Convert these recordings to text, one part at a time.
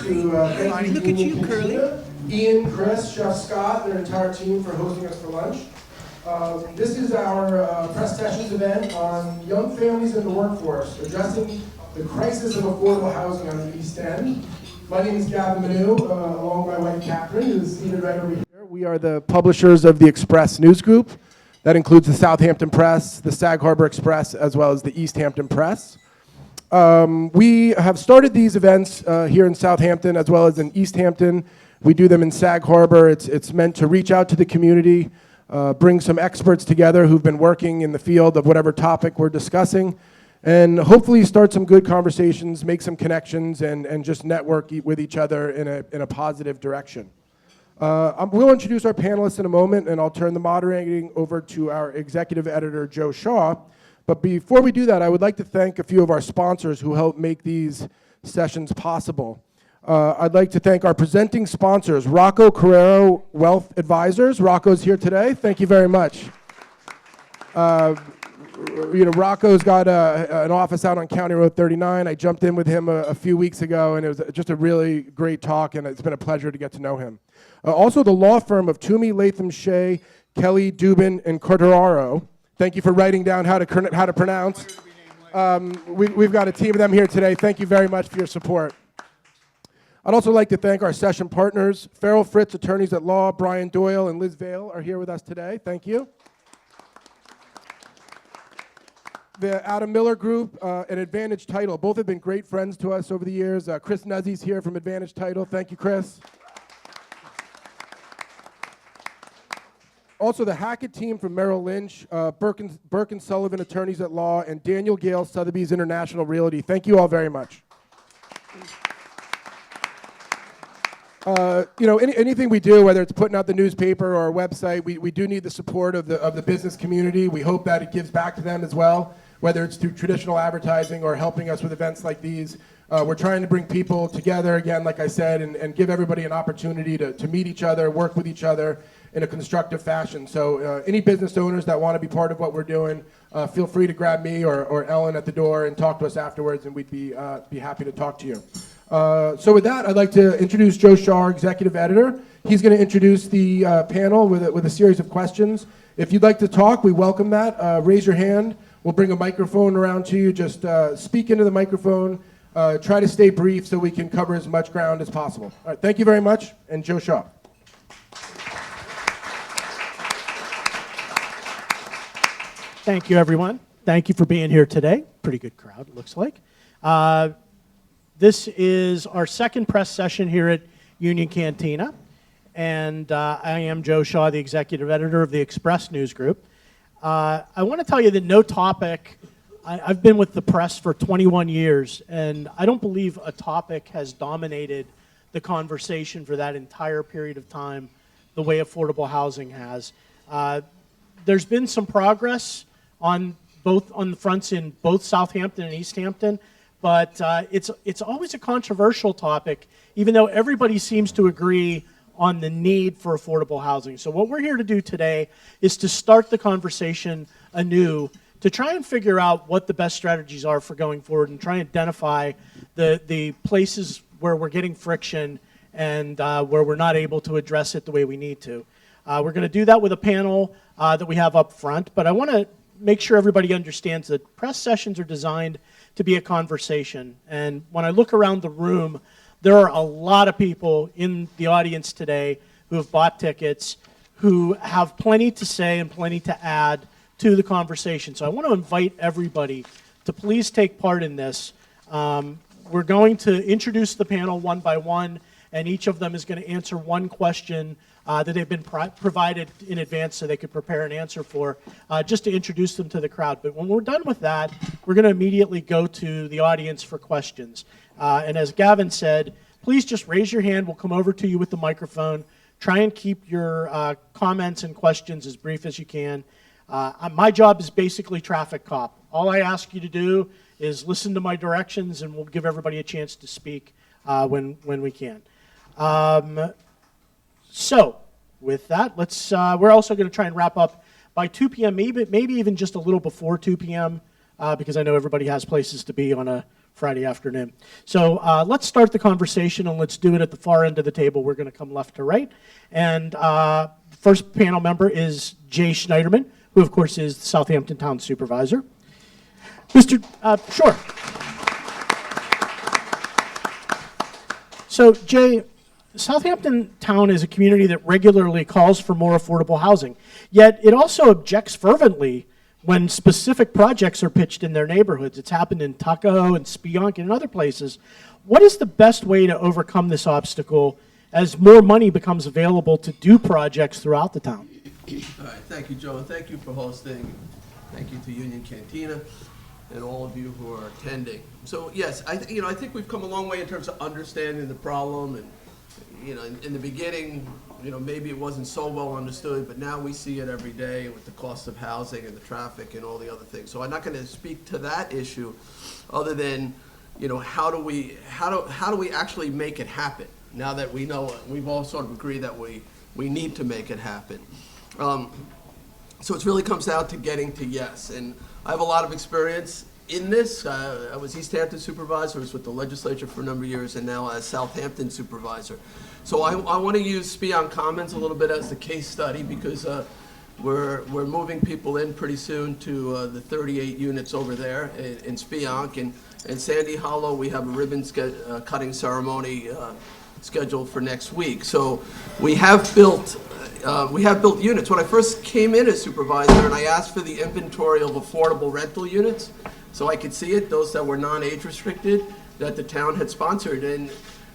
Thank Look at you, Curly. Ian, Chris, Chef Scott, their entire team for hosting us for lunch. This is our press sessions event on young families in the workforce, addressing the crisis of affordable housing on the East End. My name is Gavin Manu, along with my wife Catherine, who's seated right over here. We are the publishers of the Express News Group. That includes the Southampton Press, the Sag Harbor Express, as well as the East Hampton Press. We have started these events here in Southampton as well as in East Hampton. We do them in Sag Harbor. It's meant to reach out to the community, bring some experts together who've been working in the field of whatever topic we're discussing, and hopefully start some good conversations, make some connections, and just network with each other in a positive direction. We'll introduce our panelists in a moment, and I'll turn the moderating over to our executive editor, Joe Shaw. But before we do that, I would like to thank a few of our sponsors who help make these sessions possible. I'd like to thank our presenting sponsors, Rocco Carrero Wealth Advisors. Rocco's here today. Thank you very much. Rocco's got an office out on County Road 39. I jumped in with him a few weeks ago, and it was just a really great talk, and it's been a pleasure to get to know him. Also, the law firm of Toomey, Latham, Shea, Kelly, Dubin, and Corderaro. Thank you for writing down how to pronounce. We've got a team of them here today. Thank you very much for your support. I'd also like to thank our session partners. Farrell Fritz, attorneys at law, Brian Doyle and Liz Vale are here with us today. Thank you. The Adam Miller Group and Advantage Title, both have been great friends to us over the years. Chris Nuzzi's here from Advantage Title. Thank you, Chris. Also, the Hackett team from Merrill Lynch, Burke and Sullivan, attorneys at law, and Daniel Gale, Sotheby's International Realty. Thank you all very much. Anything we do, whether it's putting out the newspaper or our website, we do need the support of the business community. We hope that it gives back to them as well, whether it's through traditional advertising or helping us with events like these. We're trying to bring people together, again, like I said, and give everybody an opportunity to meet each other, work with each other in a constructive fashion. So any business owners that want to be part of what we're doing, feel free to grab me or Ellen at the door and talk to us afterwards, and we'd be happy to talk to you. So with that, I'd like to introduce Joe Shaw, our executive editor. He's going to introduce the panel with a series of questions. If you'd like to talk, we welcome that. Raise your hand. We'll bring a microphone around to you. Just speak into the microphone. Try to stay brief so we can cover as much ground as possible. All right, thank you very much, and Joe Shaw. Thank you, everyone. Thank you for being here today. Pretty good crowd, it looks like. This is our second press session here at Union Cantina, and I am Joe Shaw, the executive editor of the Express News Group. I want to tell you that no topic, I've been with the press for 21 years, and I don't believe a topic has dominated the conversation for that entire period of time the way affordable housing has. There's been some progress on the fronts in both Southampton and East Hampton, but it's always a controversial topic, even though everybody seems to agree on the need for affordable housing. So what we're here to do today is to start the conversation anew, to try and figure out what the best strategies are for going forward and try and identify the places where we're getting friction and where we're not able to address it the way we need to. We're going to do that with a panel that we have up front, but I want to make sure everybody understands that press sessions are designed to be a conversation. And when I look around the room, there are a lot of people in the audience today who have bought tickets, who have plenty to say and plenty to add to the conversation. So I want to invite everybody to please take part in this. We're going to introduce the panel one by one, and each of them is going to answer one question that they've been provided in advance so they could prepare an answer for, just to introduce them to the crowd. But when we're done with that, we're going to immediately go to the audience for questions. And as Gavin said, please just raise your hand. We'll come over to you with the microphone. Try and keep your comments and questions as brief as you can. My job is basically traffic cop. All I ask you to do is listen to my directions, and we'll give everybody a chance to speak when we can. So with that, we're also going to try and wrap up by 2 p.m., maybe even just a little before 2 p.m., because I know everybody has places to be on a Friday afternoon. So let's start the conversation, and let's do it at the far end of the table. We're going to come left to right. And first panel member is Jay Schneiderman, who, of course, is the Southampton Town Supervisor. Mr. Sure. So, Jay, Southampton Town is a community that regularly calls for more affordable housing, yet it also objects fervently when specific projects are pitched in their neighborhoods. It's happened in Tuckahoe and Spionk and in other places. What is the best way to overcome this obstacle as more money becomes available to do projects throughout the town? All right, thank you, Joe, and thank you for hosting. Thank you to Union Cantina and all of you who are attending. So yes, I think we've come a long way in terms of understanding the problem, and in the beginning, maybe it wasn't so well understood, but now we see it every day with the cost of housing and the traffic and all the other things. So I'm not going to speak to that issue, other than, how do we actually make it happen? Now that we know, we've all sort of agreed that we need to make it happen. So it really comes down to getting to yes. And I have a lot of experience in this. I was East Hampton supervisor, I was with the legislature for a number of years, and now as Southampton supervisor. So I want to use Spionk Commons a little bit as the case study, because we're moving people in pretty soon to the 38 units over there in Spionk. And Sandy Hollow, we have a ribbon cutting ceremony scheduled for next week. So we have built units. When I first came in as supervisor, and I asked for the inventory of affordable rental units, so I could see it, those that were non-age restricted, that the town had sponsored, and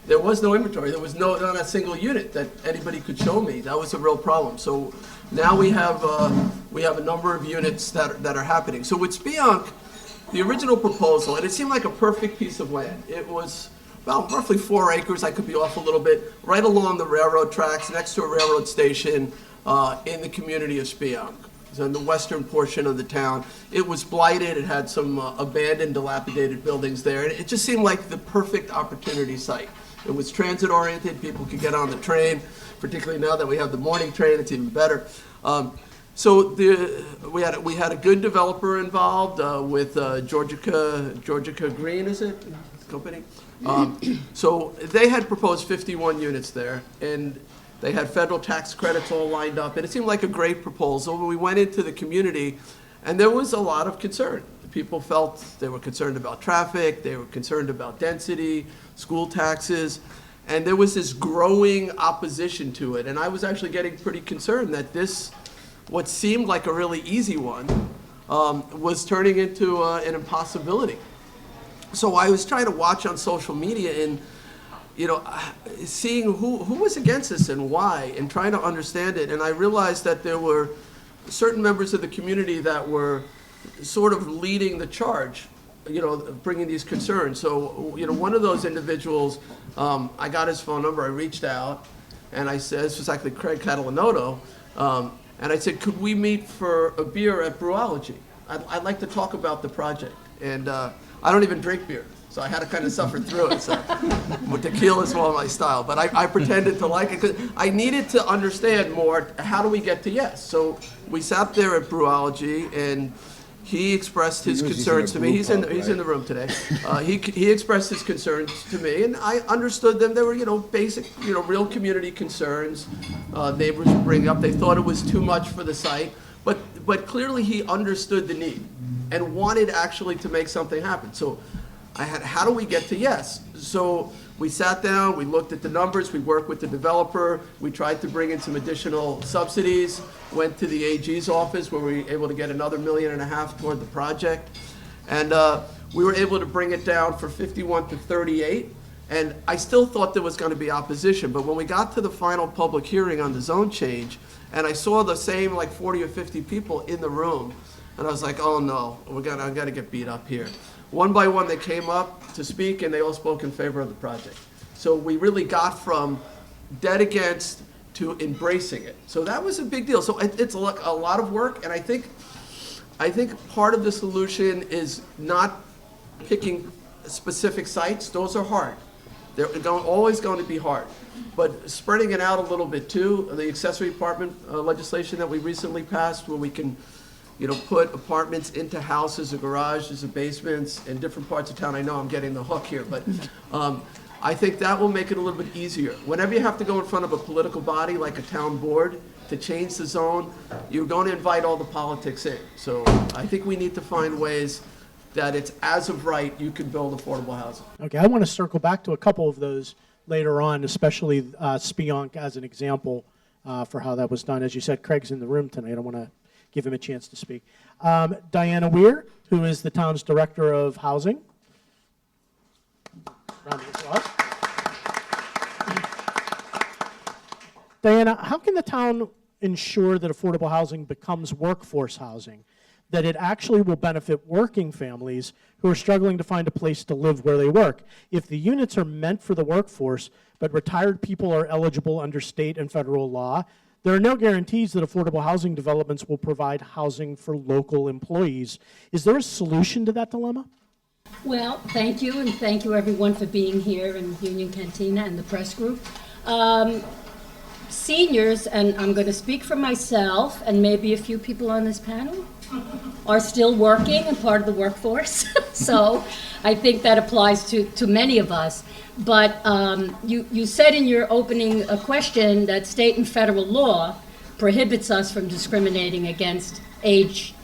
there was no inventory. There was not a single unit that anybody could show me. That was a real problem. So now we have a number of units that are happening. So with Spionk, the original proposal, and it seemed like a perfect piece of land. It was about roughly 4 acres, I could be off a little bit, right along the railroad tracks, next to a railroad station in the community of Spionk. So in the western portion of the town. It was blighted, it had some abandoned, dilapidated buildings there, and it just seemed like the perfect opportunity site. It was transit-oriented, people could get on the train, particularly now that we have the morning train, it's even better. So we had a good developer involved with Georgica Green, is it? Company? So they had proposed 51 units there, and they had federal tax credits all lined up, and it seemed like a great proposal. We went into the community, and there was a lot of concern. People felt they were concerned about traffic, they were concerned about density, school taxes, and there was this growing opposition to it. And I was actually getting pretty concerned that this, what seemed like a really easy one, was turning into an impossibility. So I was trying to watch on social media and seeing who was against this and why, and trying to understand it. And I realized that there were certain members of the community that were sort of leading the charge, bringing these concerns. So, one of those individuals, I got his phone number, I reached out, and I said, this was actually Craig Catalanoto, and I said, could we meet for a beer at Brewology? I'd like to talk about the project. And I don't even drink beer, so I had to kind of suffer through it. So tequila is more my style, but I pretended to like it because I needed to understand more. How do we get to yes? So we sat there at Brewology, and he expressed his concerns to me. He's in the room today. He expressed his concerns to me, and I understood them. They were basic real community concerns. Neighbors would bring up. They thought it was too much for the site, but clearly he understood the need and wanted actually to make something happen. So I had, how do we get to yes? So we sat down, we looked at the numbers, we worked with the developer, we tried to bring in some additional subsidies, went to the AG's office where we were able to get another $1.5 million toward the project. And we were able to bring it down from 51 to 38. And I still thought there was going to be opposition, but when we got to the final public hearing on the zone change, and I saw the same like 40 or 50 people in the room, and I was like, oh no, I got to get beat up here. One by one, they came up to speak, and they all spoke in favor of the project. So we really got from dead against to embracing it. So that was a big deal. So it's a lot of work, and I think part of the solution is not picking specific sites. Those are hard. They're always going to be hard. But spreading it out a little bit too, the accessory apartment legislation that we recently passed, where we can put apartments into houses or garages or basements in different parts of town. I know I'm getting the hook here, but I think that will make it a little bit easier. Whenever you have to go in front of a political body like a town board to change the zone, you're going to invite all the politics in. So I think we need to find ways that it's as of right you can build affordable housing. Okay, I want to circle back to a couple of those later on, especially Spionk as an example for how that was done. As you said, Craig's in the room tonight. I want to give him a chance to speak. Diana Weir, who is the town's Director of Housing. Round of applause. Diana, how can the town ensure that affordable housing becomes workforce housing, that it actually will benefit working families who are struggling to find a place to live where they work? If the units are meant for the workforce, but retired people are eligible under state and federal law, there are no guarantees that affordable housing developments will provide housing for local employees. Is there a solution to that dilemma? Well, thank you, and thank you everyone for being here in Union Cantina and the press group. Seniors, and I'm going to speak for myself and maybe a few people on this panel, are still working and part of the workforce. So I think that applies to many of us. But you said in your opening question that state and federal law prohibits us from discriminating against age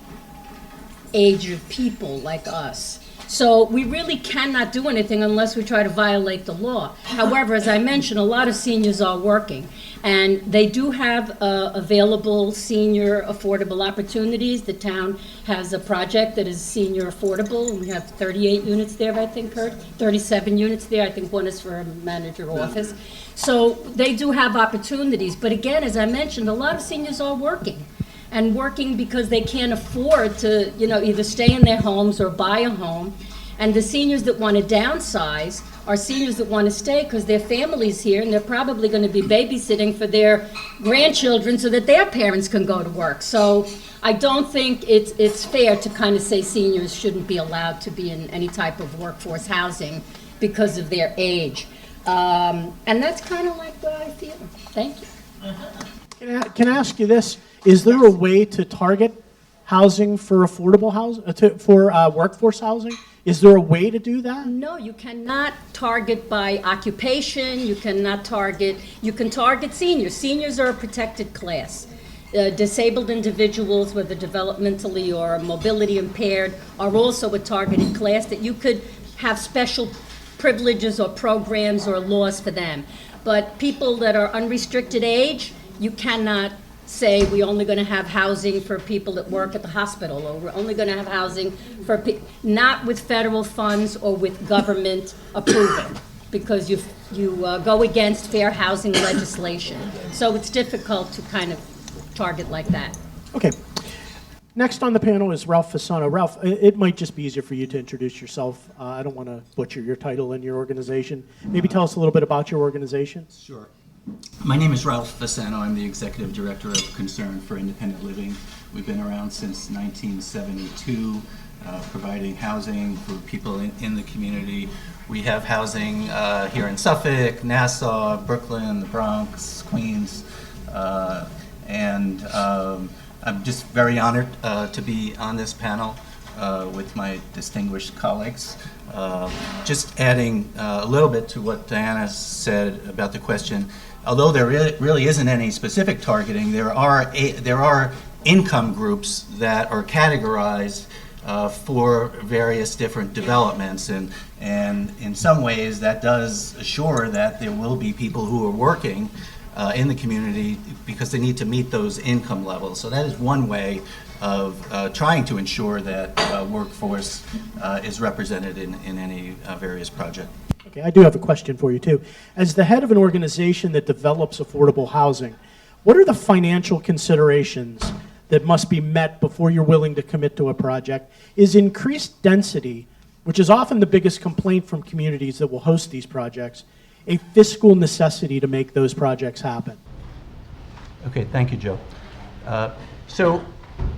of people like us. So we really cannot do anything unless we try to violate the law. However, as I mentioned, a lot of seniors are working, and they do have available senior affordable opportunities. The town has a project that is senior affordable, and we have 38 units there, I think, Kurt, 37 units there. I think one is for a manager office. So they do have opportunities. But again, as I mentioned, a lot of seniors are working. And working because they can't afford to, either stay in their homes or buy a home. And the seniors that want to downsize are seniors that want to stay because their family's here and they're probably going to be babysitting for their grandchildren so that their parents can go to work. So I don't think it's fair to kind of say seniors shouldn't be allowed to be in any type of workforce housing because of their age. And that's kind of like what I feel. Thank you. Can I ask you this? Is there a way to target housing for affordable housing, for workforce housing? Is there a way to do that? No, you cannot target by occupation. You can target seniors. Seniors are a protected class. Disabled individuals, whether developmentally or mobility impaired, are also a targeted class that you could have special privileges or programs or laws for them. But people that are unrestricted age, you cannot say we're only going to have housing for people that work at the hospital, or we're only going to have housing for not with federal funds or with government approval, because you go against fair housing legislation. So it's difficult to kind of target like that. Okay. Next on the panel is Ralph Fasano. Ralph, it might just be easier for you to introduce yourself. I don't want to butcher your title and your organization. Maybe tell us a little bit about your organization. Sure. My name is Ralph Fasano. I'm the Executive Director of Concern for Independent Living. We've been around since 1972, providing housing for people in the community. We have housing here in Suffolk, Nassau, Brooklyn, the Bronx, Queens, and I'm just very honored to be on this panel with my distinguished colleagues. Just adding a little bit to what Diana said about the question. Although there really isn't any specific targeting, there are income groups that are categorized for various different developments, and in some ways that does assure that there will be people who are working in the community because they need to meet those income levels. So that is one way of trying to ensure that workforce is represented in any various project. Okay, I do have a question for you too. As the head of an organization that develops affordable housing, what are the financial considerations that must be met before you're willing to commit to a project? Is increased density, which is often the biggest complaint from communities that will host these projects, a fiscal necessity to make those projects happen? Okay, thank you, Joe. So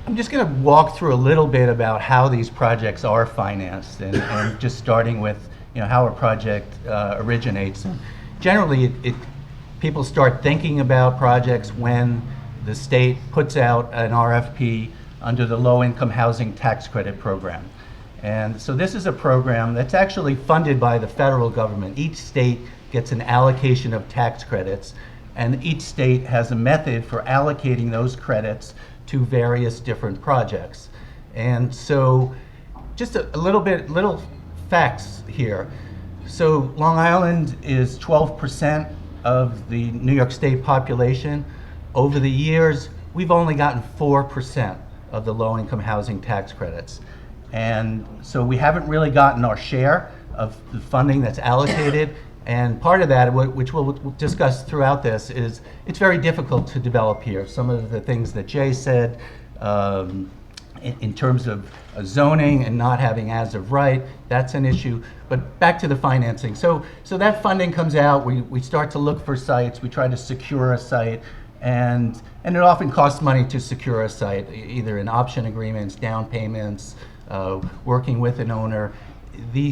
I'm just going to walk through a little bit about how these projects are financed, and just starting with how a project originates. And generally, people start thinking about projects when the state puts out an RFP under the Low-Income Housing Tax Credit Program. And so this is a program that's actually funded by the federal government. Each state gets an allocation of tax credits, and each state has a method for allocating those credits to various different projects. And so just a little facts here. So Long Island is 12% of the New York State population. Over the years, we've only gotten 4% of the low-income housing tax credits. And so we haven't really gotten our share of the funding that's allocated. And part of that, which we'll discuss throughout this, is it's very difficult to develop here. Some of the things that Jay said, in terms of zoning and not having as of right, that's an issue. But back to the financing. So that funding comes out, we start to look for sites, we try to secure a site, and it often costs money to secure a site, either in option agreements, down payments, working with an owner.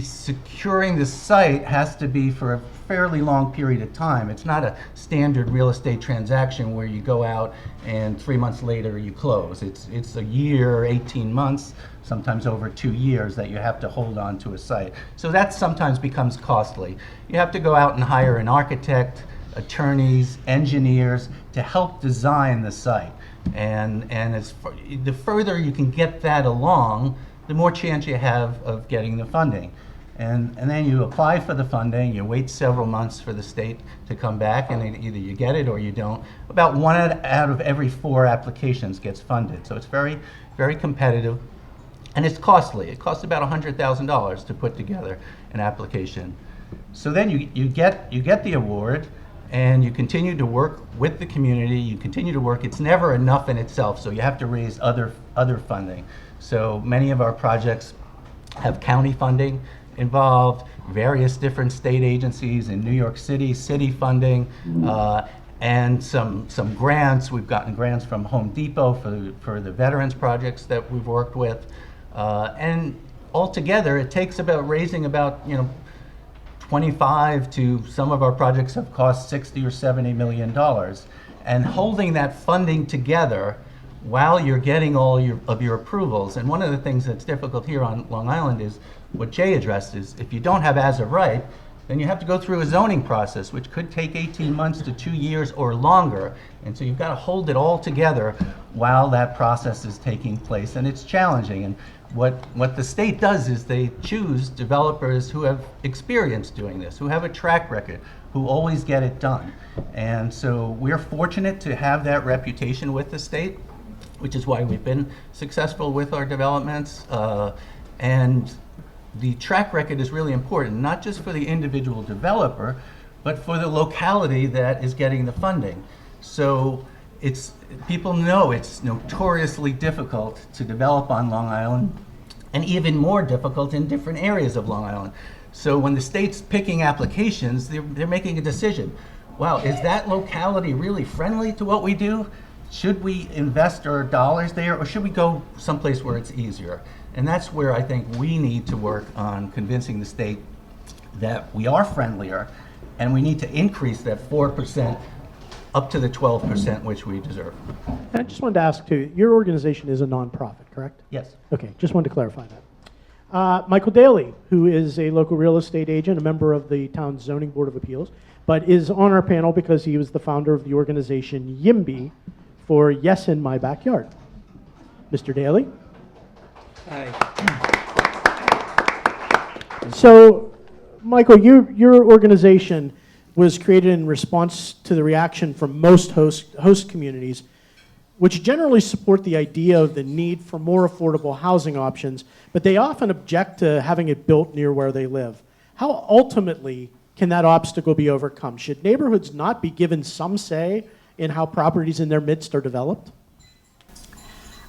Securing the site has to be for a fairly long period of time. It's not a standard real estate transaction where you go out and 3 months later you close. It's a year, 18 months, sometimes over 2 years that you have to hold on to a site. So that sometimes becomes costly. You have to go out and hire an architect, attorneys, engineers to help design the site. And the further you can get that along, the more chance you have of getting the funding. And then you apply for the funding, you wait several months for the state to come back, and either you get it or you don't. About 1 out of every 4 applications gets funded. So it's very, very competitive, and it's costly. It costs about $100,000 to put together an application. So then you get the award, and you continue to work with the community, you continue to work. It's never enough in itself, so you have to raise other funding. So many of our projects have county funding involved, various different state agencies in New York City, city funding, and some grants. We've gotten grants from Home Depot for the veterans projects that we've worked with. And altogether, it takes raising about 25 to, some of our projects have cost $60 or $70 million. And holding that funding together while you're getting all of your approvals. And one of the things that's difficult here on Long Island is what Jay addressed is if you don't have as of right, then you have to go through a zoning process, which could take 18 months to 2 years or longer. And so you've got to hold it all together while that process is taking place. And it's challenging. And what the state does is they choose developers who have experience doing this, who have a track record, who always get it done. And so we're fortunate to have that reputation with the state, which is why we've been successful with our developments. And the track record is really important, not just for the individual developer, but for the locality that is getting the funding. So people know it's notoriously difficult to develop on Long Island, and even more difficult in different areas of Long Island. So when the state's picking applications, they're making a decision. Wow, is that locality really friendly to what we do? Should we invest our dollars there, or should we go someplace where it's easier? And that's where I think we need to work on convincing the state that we are friendlier, and we need to increase that 4% up to the 12% which we deserve. And I just wanted to ask too, your organization is a nonprofit, correct? Yes. Okay, just wanted to clarify that. Michael Daly, who is a local real estate agent, a member of the town's zoning board of appeals, but is on our panel because he was the founder of the organization YIMBY for Yes in My Backyard. Mr. Daly? Hi. So, Michael, your organization was created in response to the reaction from most host communities, which generally support the idea of the need for more affordable housing options, but they often object to having it built near where they live. How ultimately can that obstacle be overcome? Should neighborhoods not be given some say in how properties in their midst are developed?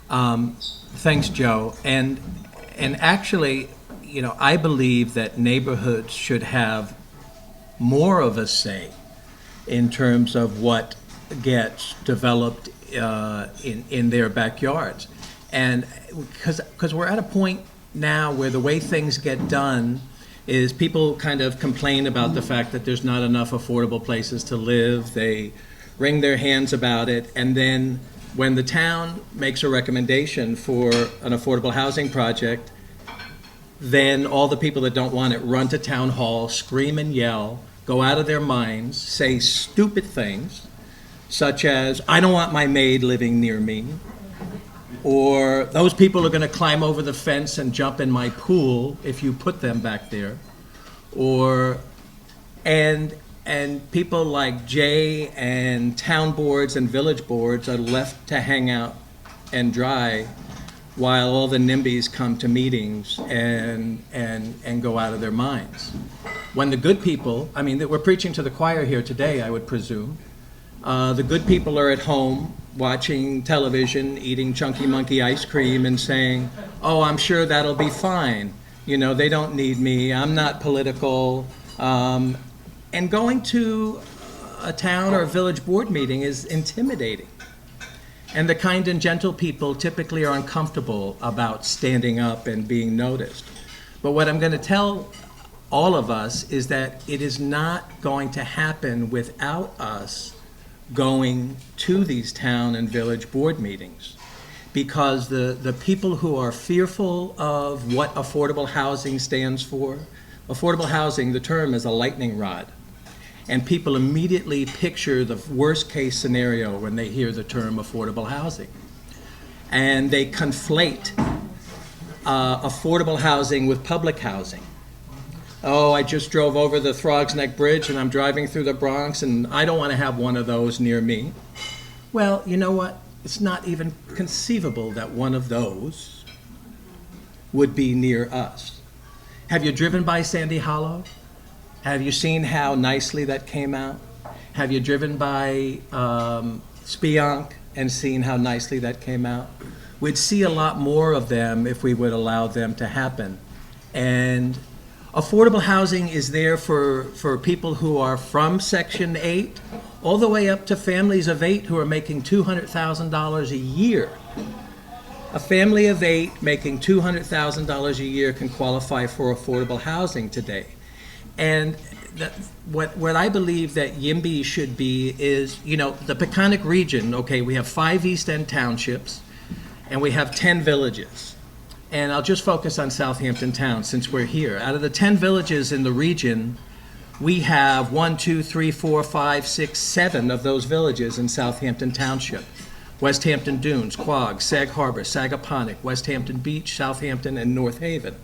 Thanks, Joe. And actually, I believe that neighborhoods should have more of a say in terms of what gets developed in their backyards. And because we're at a point now where the way things get done is people kind of complain about the fact that there's not enough affordable places to live. They wring their hands about it, and then when the town makes a recommendation for an affordable housing project, then all the people that don't want it run to town hall, scream and yell, go out of their minds, say stupid things, such as, I don't want my maid living near me, or those people are going to climb over the fence and jump in my pool if you put them back there, or, and people like Jay and town boards and village boards are left to hang out and dry while all the NIMBYs come to meetings and go out of their minds. When the good people, I mean, we're preaching to the choir here today, I would presume. The good people are at home watching television, eating Chunky Monkey ice cream and saying, oh, I'm sure that'll be fine. You know, they don't need me, I'm not political. And going to a town or a village board meeting is intimidating. And the kind and gentle people typically are uncomfortable about standing up and being noticed. But what I'm going to tell all of us is that it is not going to happen without us going to these town and village board meetings. Because the people who are fearful of what affordable housing stands for, affordable housing, the term is a lightning rod. And people immediately picture the worst case scenario when they hear the term affordable housing. And they conflate affordable housing with public housing. Oh, I just drove over the Throgs Neck Bridge and I'm driving through the Bronx and I don't want to have one of those near me. Well, you know what? It's not even conceivable that one of those would be near us. Have you driven by Sandy Hollow? Have you seen how nicely that came out? Have you driven by Spionk and seen how nicely that came out? We'd see a lot more of them if we would allow them to happen. And affordable housing is there for people who are from Section 8 all the way up to families of 8 who are making $200,000 a year. A family of 8 making $200,000 a year can qualify for affordable housing today. And what I believe that YIMBY should be is, you know, the Peconic region, okay, we have 5 East End townships and we have 10 villages. And I'll just focus on Southampton Town since we're here. Out of the 10 villages in the region, we have 1, 2, 3, 4, 5, 6, 7 of those villages in Southampton Township. West Hampton Dunes, Quogue, Sag Harbor, Sagaponack, West Hampton Beach, Southampton, and North Haven.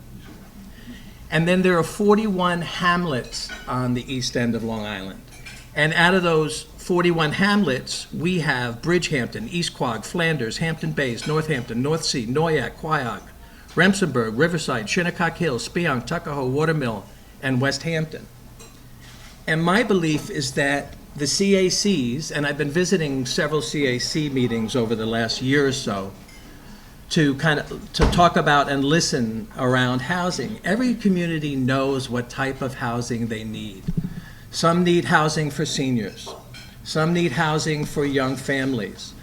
And then there are 41 hamlets on the east end of Long Island. And out of those 41 hamlets, we have Bridgehampton, East Quogue, Flanders, Hampton Bays, Northampton, North Sea, Noyac, Quogue, Remsenburg, Riverside, Shinnecock Hills, Spionk, Tuckahoe, Watermill, and West Hampton. And my belief is that the CACs, and I've been visiting several CAC meetings over the last year or so, to talk about and listen around housing. Every community knows what type of housing they need. Some need housing for seniors. Some need housing for young families.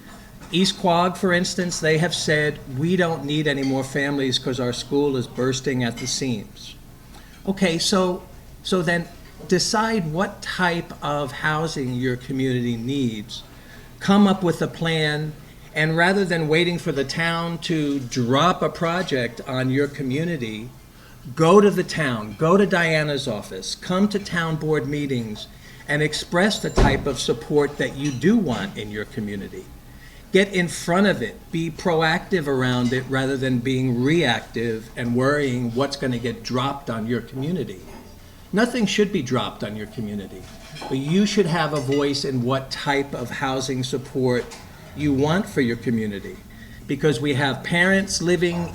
East Quogue, for instance, they have said, we don't need any more families because our school is bursting at the seams. Okay, so then decide what type of housing your community needs. Come up with a plan. And rather than waiting for the town to drop a project on your community, go to the town, go to Diana's office, come to town board meetings, and express the type of support that you do want in your community. Get in front of it, be proactive around it rather than being reactive and worrying what's going to get dropped on your community. Nothing should be dropped on your community, but you should have a voice in what type of housing support you want for your community, because we have parents living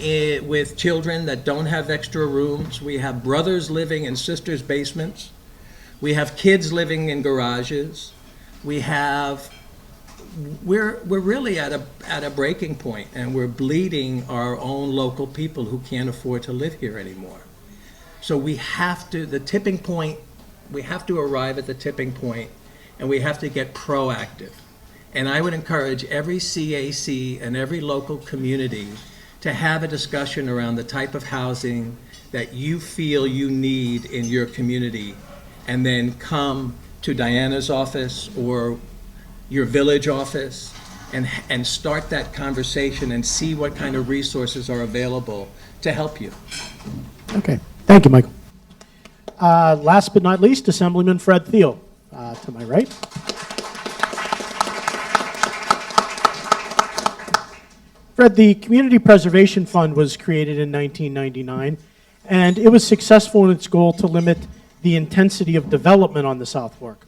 with children that don't have extra rooms. We have brothers living in sisters' basements. We have kids living in garages. We're really at a breaking point, and we're bleeding our own local people who can't afford to live here anymore. So we have to arrive at the tipping point, and we have to get proactive. And I would encourage every CAC and every local community to have a discussion around the type of housing that you feel you need in your community, and then come to Diana's office or your village office and start that conversation and see what kind of resources are available to help you. Okay, thank you, Michael. Last but not least, Assemblyman Fred Thiel, to my right. Fred, the Community Preservation Fund was created in 1999, and it was successful in its goal to limit the intensity of development on the South Fork.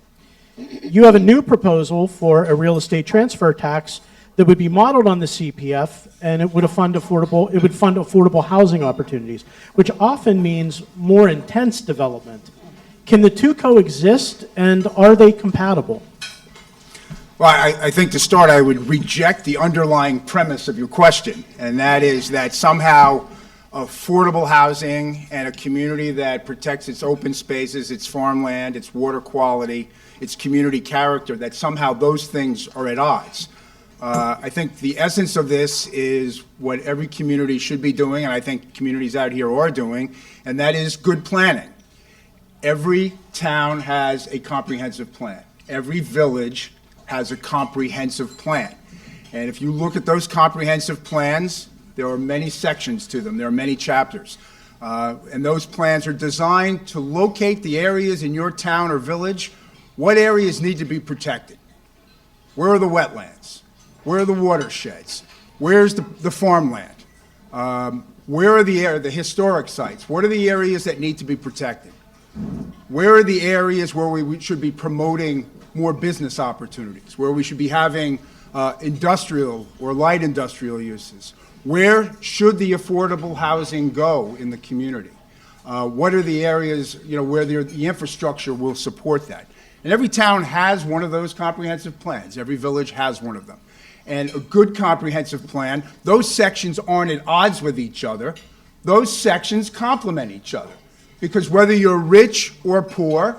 You have a new proposal for a real estate transfer tax that would be modeled on the CPF, and it would fund affordable housing opportunities, which often means more intense development. Can the two coexist, and are they compatible? Well, I think to start, I would reject the underlying premise of your question, and that is that somehow affordable housing and a community that protects its open spaces, its farmland, its water quality, its community character, that somehow those things are at odds. I think the essence of this is what every community should be doing, and I think communities out here are doing, and that is good planning. Every town has a comprehensive plan. Every village has a comprehensive plan. And if you look at those comprehensive plans, there are many sections to them. There are many chapters. And those plans are designed to locate the areas in your town or village. What areas need to be protected? Where are the wetlands? Where are the watersheds? Where's the farmland? Where are the historic sites? What are the areas that need to be protected? Where are the areas where we should be promoting more business opportunities, where we should be having industrial or light industrial uses? Where should the affordable housing go in the community? What are the areas, where the infrastructure will support that? And every town has one of those comprehensive plans. Every village has one of them. And a good comprehensive plan, those sections aren't at odds with each other. Those sections complement each other. Because whether you're rich or poor,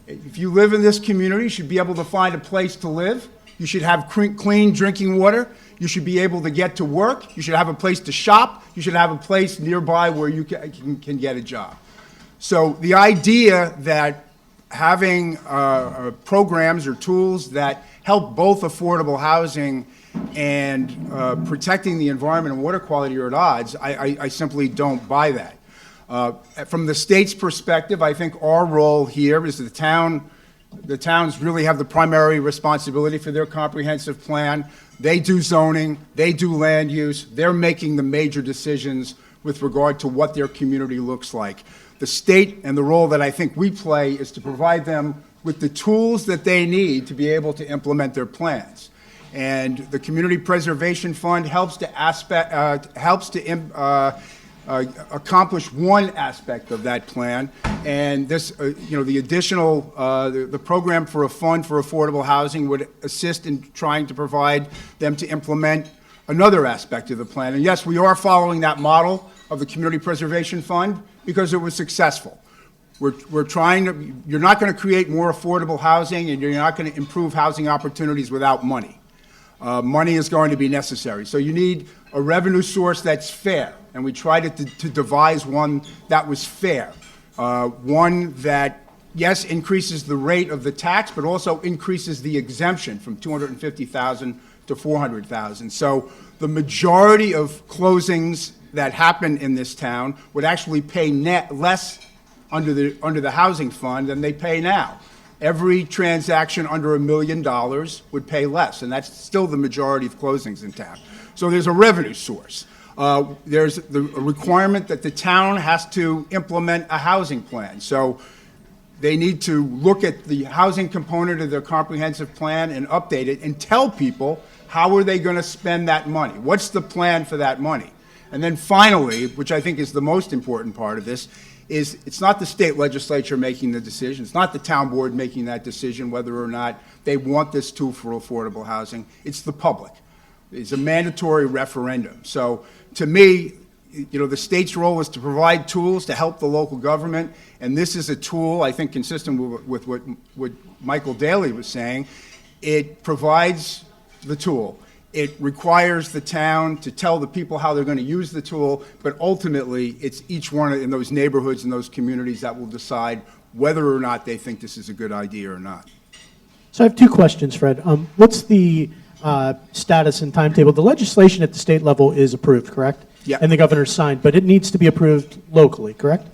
if you live in this community, you should be able to find a place to live. You should have clean drinking water. You should be able to get to work. You should have a place to shop. You should have a place nearby where you can get a job. So the idea that having programs or tools that help both affordable housing and protecting the environment and water quality are at odds, I simply don't buy that. From the state's perspective, I think our role here is the towns really have the primary responsibility for their comprehensive plan. They do zoning, they do land use, they're making the major decisions with regard to what their community looks like. The state and the role that I think we play is to provide them with the tools that they need to be able to implement their plans. And the Community Preservation Fund helps to accomplish one aspect of that plan, and this, the additional, the program for a fund for affordable housing would assist in trying to provide them to implement another aspect of the plan. And yes, we are following that model of the Community Preservation Fund because it was successful. We're trying to, you're not going to create more affordable housing, and you're not going to improve housing opportunities without money. Money is going to be necessary. So you need a revenue source that's fair, and we tried to devise one that was fair. One that, yes, increases the rate of the tax, but also increases the exemption from $250,000 to $400,000. So the majority of closings that happen in this town would actually pay net less under the housing fund than they pay now. Every transaction under $1 million would pay less, and that's still the majority of closings in town. So there's a revenue source. There's a requirement that the town has to implement a housing plan. So they need to look at the housing component of their comprehensive plan and update it and tell people how are they going to spend that money? What's the plan for that money? And then finally, which I think is the most important part of this, is it's not the state legislature making the decision. It's not the town board making that decision whether or not they want this tool for affordable housing. It's the public. It's a mandatory referendum. So to me, the state's role is to provide tools to help the local government, and this is a tool, I think, consistent with what Michael Daly was saying. It provides the tool. It requires the town to tell the people how they're going to use the tool, but ultimately, it's each one in those neighborhoods and those communities that will decide whether or not they think this is a good idea or not. So I have two questions, Fred. What's the status and timetable. The legislation at the state level is approved, correct? Yeah. And the governor signed, but it needs to be approved locally, correct?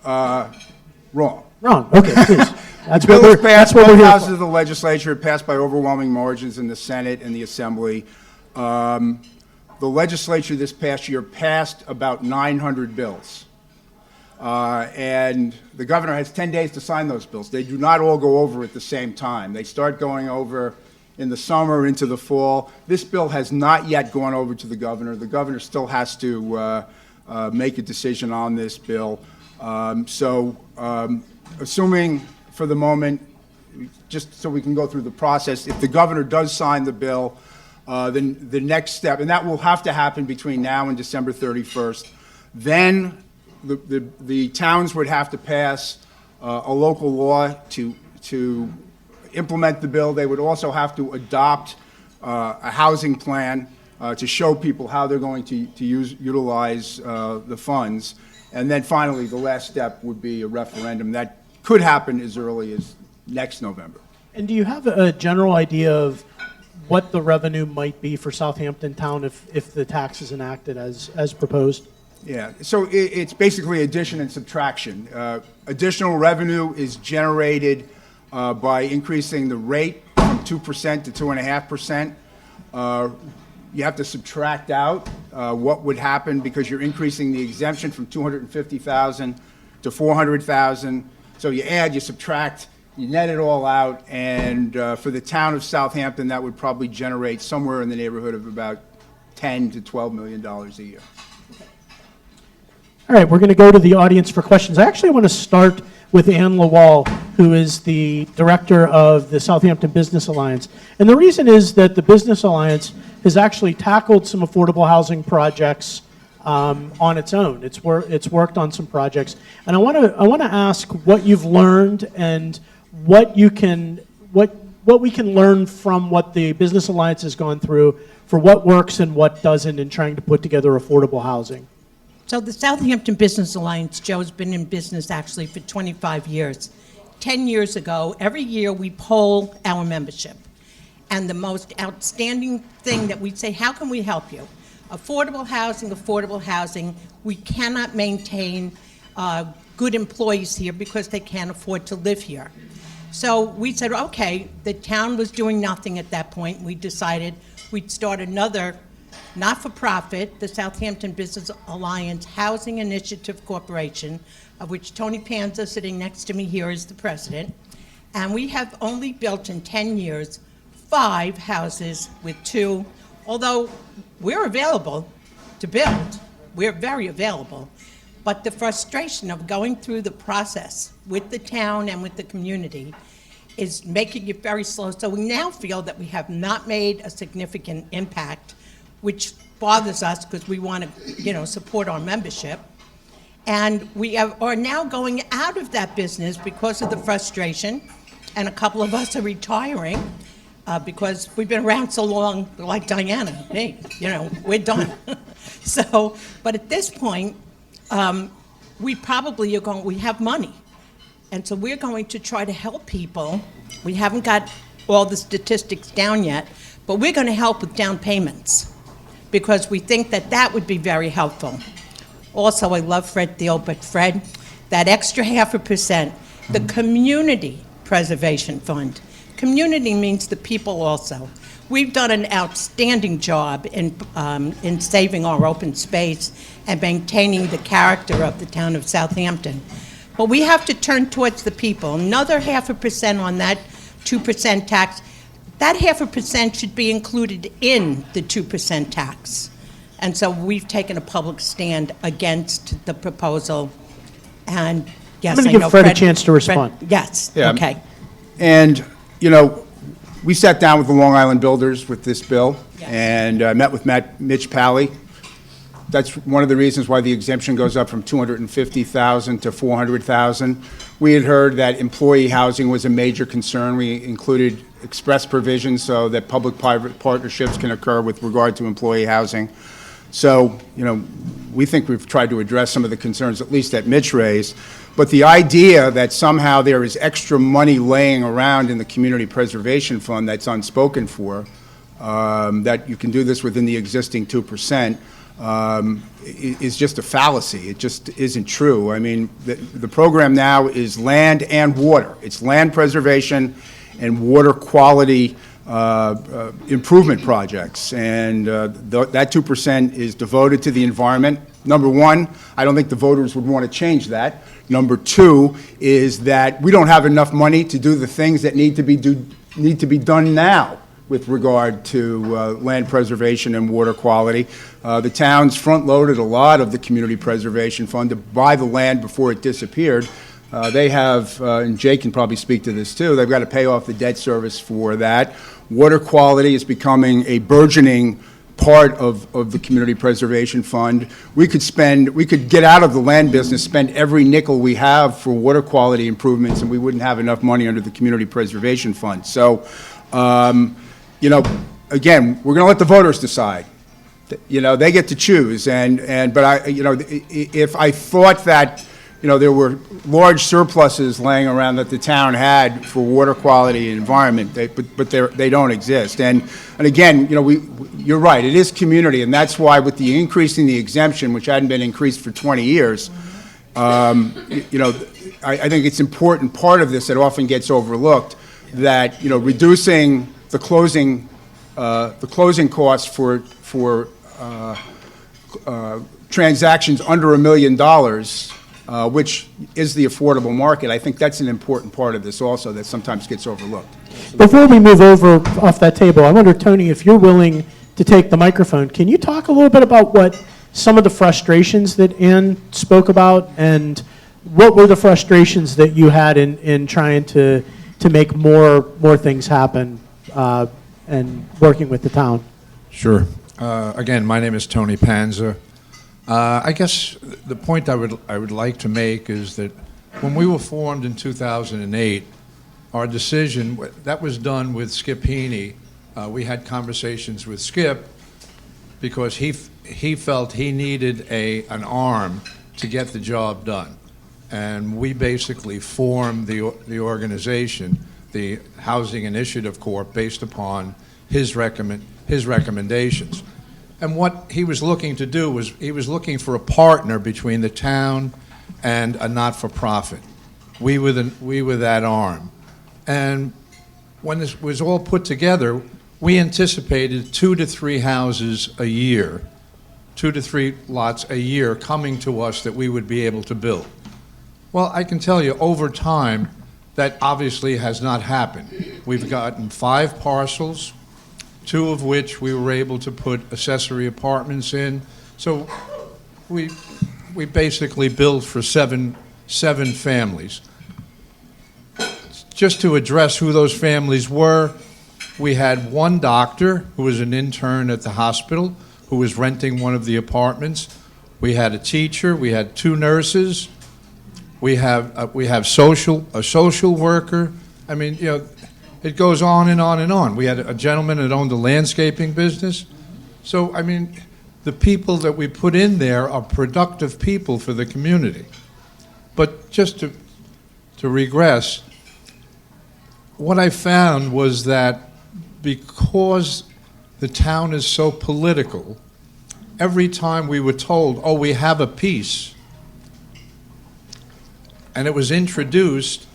Wrong. Wrong, okay, please. That's The bill what was we're, passed that's what both we're here houses for. of the legislature, it passed by overwhelming margins in the Senate and the Assembly. The legislature this past year passed about 900 bills. And the governor has 10 days to sign those bills. They do not all go over at the same time. They start going over in the summer into the fall. This bill has not yet gone over to the governor. The governor still has to make a decision on this bill. Assuming for the moment, just so we can go through the process, if the governor does sign the bill, then the next step, and that will have to happen between now and December 31st, then the towns would have to pass a local law to implement the bill. They would also have to adopt a housing plan to show people how they're going to utilize the funds. And then finally, the last step would be a referendum. That could happen as early as next November. And do you have a general idea of what the revenue might be for Southampton Town if the tax is enacted as proposed? Yeah, so it's basically addition and subtraction. Additional revenue is generated by increasing the rate from 2% to 2.5%. You have to subtract out what would happen because you're increasing the exemption from 250,000 to 400,000. So you add, you subtract, you net it all out, and for the town of Southampton, that would probably generate somewhere in the neighborhood of about $10 to $12 million a year. All right, we're going to go to the audience for questions. I actually want to start with Ann Lawal, who is the director of the Southampton Business Alliance. And the reason is that the Business Alliance has actually tackled some affordable housing projects on its own. It's worked on some projects. And I want to ask what you've learned and what we can learn from what the Business Alliance has gone through for what works and what doesn't in trying to put together affordable housing. So the Southampton Business Alliance, Joe's been in business actually for 25 years. 10 years ago, every year we poll our membership. And the most outstanding thing that we say, how can we help you? Affordable housing. We cannot maintain good employees here because they can't afford to live here. So we said, okay, the town was doing nothing at that point. We decided we'd start another not-for-profit, the Southampton Business Alliance Housing Initiative Corporation, of which Tony Panza, sitting next to me here, is the president. And we have only built in 10 years 5 houses with 2, although we're available to build. We're very available. But the frustration of going through the process with the town and with the community is making it very slow. So we now feel that we have not made a significant impact, which bothers us because we want to, support our membership. And we are now going out of that business because of the frustration, and a couple of us are retiring because we've been around so long, like Diana, hey, we're done. But at this point, we probably are going, we have money. And so we're going to try to help people. We haven't got all the statistics down yet, but we're going to help with down payments, because we think that that would be very helpful. Also, I love Fred Thiel, but Fred, that extra 0.5%, the Community Preservation Fund. Community means the people also. We've done an outstanding job in saving our open space and maintaining the character of the town of Southampton. But we have to turn towards the people. Another 0.5% on that 2% tax. That 0.5% should be included in the 2% tax. And so we've taken a public stand against the proposal. And yes, I'm going to give Fred a chance to respond. Yes, Yeah. okay. And, we sat down with the Long Island builders with this bill, Yes. and met with Mitch Pally. That's one of the reasons why the exemption goes up from 250,000 to 400,000. We had heard that employee housing was a major concern. We included express provisions so that public-private partnerships can occur with regard to employee housing. So, we think we've tried to address some of the concerns, at least that Mitch raised. But the idea that somehow there is extra money laying around in the Community Preservation Fund that's unspoken for, that you can do this within the existing 2%, is just a fallacy. It just isn't true. I mean, the program now is land and water. It's land preservation and water quality improvement projects, and that 2% is devoted to the environment. Number one, I don't think the voters would want to change that. Number two is that we don't have enough money to do the things that need to be done now with regard to land preservation and water quality. The town's front-loaded a lot of the Community Preservation Fund to buy the land before it disappeared. They have, and Jake can probably speak to this too, they've got to pay off the debt service for that. Water quality is becoming a burgeoning part of the Community Preservation Fund. We could get out of the land business, spend every nickel we have for water quality improvements, and we wouldn't have enough money under the Community Preservation Fund. So, you know, again, we're going to let the voters decide. You know, they get to choose, but you know, if I thought that, you know, there were large surpluses laying around that the town had for water quality and environment, but they don't exist. And again, you know, you're right, it is community, and that's why with the increase in the exemption, which hadn't been increased for 20 years, you know, I think it's important part of this that often gets overlooked, that, you know, reducing the closing costs for transactions under $1 million, which is the affordable market. I think that's an important part of this also that sometimes gets overlooked. Before we move over off that table, I wonder, Tony, if you're willing to take the microphone, can you talk a little bit about what some of the frustrations that Ann spoke about, and what were the frustrations that you had in trying to make more things happen and working with the town? Sure. Again, my name is Tony Panza. I guess the point I would like to make is that when we were formed in 2008, our decision, that was done with Skip Heaney. We had conversations with Skip because he felt he needed an arm to get the job done. And we basically formed the organization, the Housing Initiative Corp, based upon his recommendations. And what he was looking to do was he was looking for a partner between the town and a not-for-profit. We were that arm. And when this was all put together, we anticipated 2 to 3 houses a year, 2 to 3 lots a year coming to us that we would be able to build. Well, I can tell you, over time, that obviously has not happened. We've gotten 5 parcels, 2 of which we were able to put accessory apartments in. So we basically built for seven families. Just to address who those families were, we had one doctor who was an intern at the hospital who was renting one of the apartments. We had a teacher, we had 2 nurses, we have a social worker. I mean, you know, it goes on and on and on. We had a gentleman that owned a landscaping business. So, I mean, the people that we put in there are productive people for the community. But just to regress, what I found was that because the town is so political, every time we were told, oh, we have a piece, and it was introduced,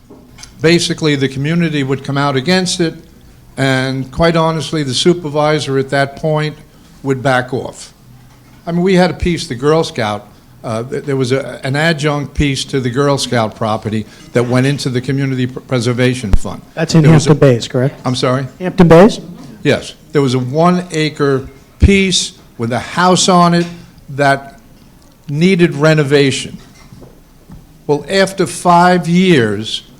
basically the community would come out against it, and quite honestly, the supervisor at that point would back off. I mean, we had a piece, the Girl Scout, there was an adjunct piece to the Girl Scout property that went into the Community Preservation Fund. That's in Hampton Bays, correct? I'm sorry? Hampton Bays? Yes. There was a 1-acre piece with a house on it that needed renovation. Well, after 5 years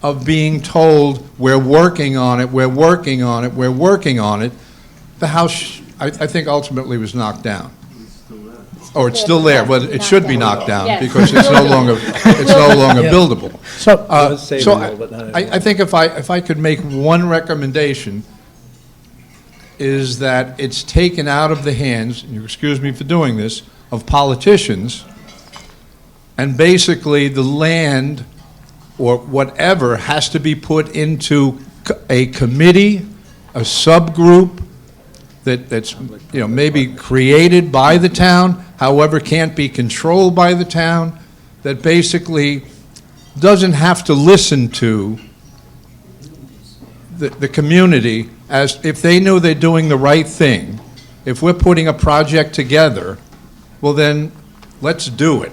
of being told, we're working on it, we're working on it, we're working on it, the house, I think, ultimately was knocked down. Or it's still there, but it should be knocked down Yes. because it's no longer buildable. So, I think if I could make one recommendation, is that it's taken out of the hands, and you excuse me for doing this, of politicians, and basically the land or whatever has to be put into a committee, a subgroup, that's, maybe created by the town, however, can't be controlled by the town, that basically doesn't have to listen to the community, as if they know they're doing the right thing. If we're putting a project together, well then, let's do it.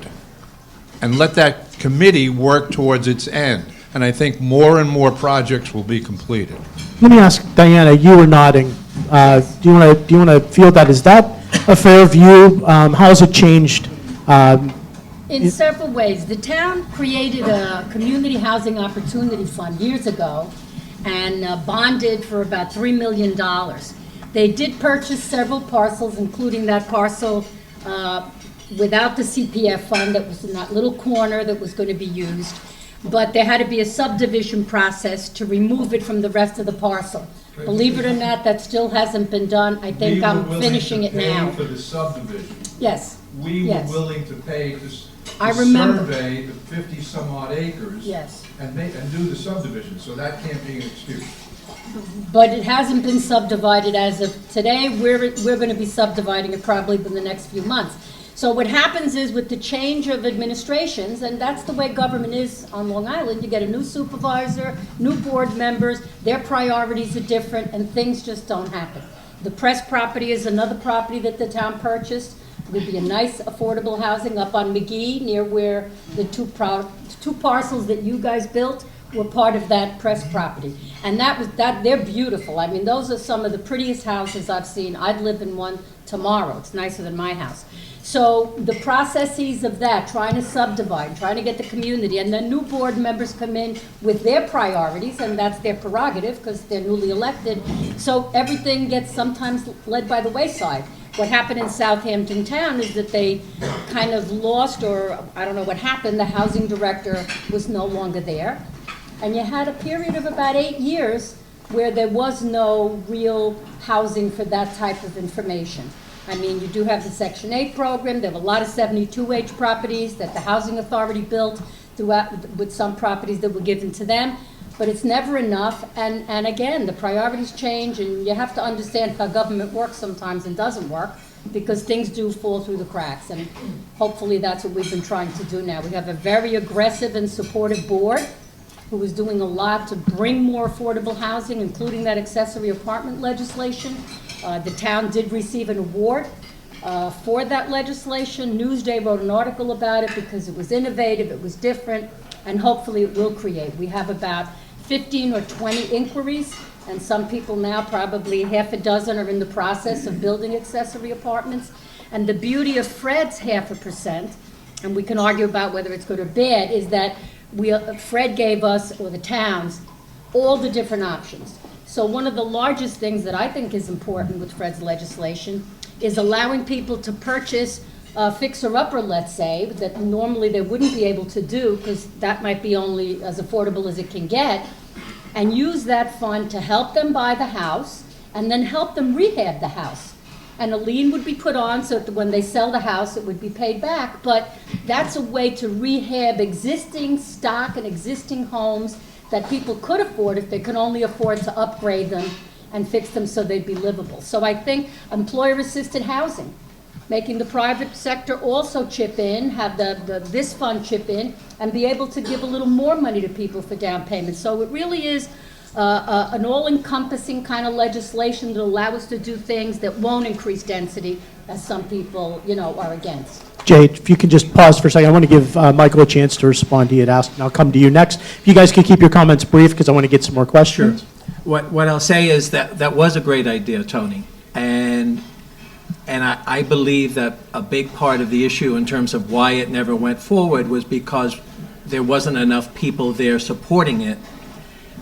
And let that committee work towards its end. And I think more and more projects will be completed. Let me ask Diana, you were nodding. Do you want to field that? Is that a fair view? How has it changed? In several ways. The town created a community housing opportunity fund years ago and bonded for about $3 million. They did purchase several parcels, including that parcel without the CPF fund that was in that little corner that was going to be used. But there had to be a subdivision process to remove it from the rest of the parcel. Believe it or not, that still hasn't been done. I think I'm finishing it now. For the subdivision. Yes. We were Yes. willing to pay I remember. survey the 50-some-odd acres. Yes. And do the subdivision, so that can't be an excuse. But it hasn't been subdivided as of today. We're going to be subdividing it probably in the next few months. So what happens is with the change of administrations, and that's the way government is on Long Island, you get a new supervisor, new board members, their priorities are different, and things just don't happen. The Press property is another property that the town purchased. It would be a nice affordable housing up on McGee, near where the two parcels that you guys built were part of that Press property. And they're beautiful. I mean, those are some of the prettiest houses I've seen. I'd live in one tomorrow. It's nicer than my house. So the processes of that, trying to subdivide, trying to get the community, and then new board members come in with their priorities, and that's their prerogative because they're newly elected. So everything gets sometimes led by the wayside. What happened in Southampton Town is that they kind of lost, or I don't know what happened, the housing director was no longer there. And you had a period of about 8 years where there was no real housing for that type of information. I mean, you do have the Section 8 program. There were a lot of 72H properties that the Housing Authority built throughout, with some properties that were given to them. But it's never enough. And again, the priorities change, and you have to understand how government works sometimes and doesn't work, because things do fall through the cracks. And hopefully that's what we've been trying to do now. We have a very aggressive and supportive board who is doing a lot to bring more affordable housing, including that accessory apartment legislation. The town did receive an award for that legislation. Newsday wrote an article about it because it was innovative, it was different, and hopefully it will create. We have about 15 or 20 inquiries, and some people now, probably half a dozen, are in the process of building accessory apartments. And the beauty of Fred's 0.5%, and we can argue about whether it's good or bad, is that Fred gave us, or the towns, all the different options. So one of the largest things that I think is important with Fred's legislation is allowing people to purchase a fixer-upper, let's say, that normally they wouldn't be able to do because that might be only as affordable as it can get, and use that fund to help them buy the house and then help them rehab the house. And a lien would be put on so that when they sell the house, it would be paid back. But that's a way to rehab existing stock and existing homes that people could afford if they could only afford to upgrade them and fix them so they'd be livable. So I think employer-assisted housing, making the private sector also chip in, have this fund chip in, and be able to give a little more money to people for down payments. So it really is an all-encompassing kind of legislation that allow us to do things that won't increase density, as some people, are against. Jay, if you can just pause for a second. I want to give Michael a chance to respond. He had asked, and I'll come to you next. If you guys can keep your comments brief, because I want to get some more questions. Sure. What I'll say is that was a great idea, Tony. And I believe that a big part of the issue in terms of why it never went forward was because there wasn't enough people there supporting it,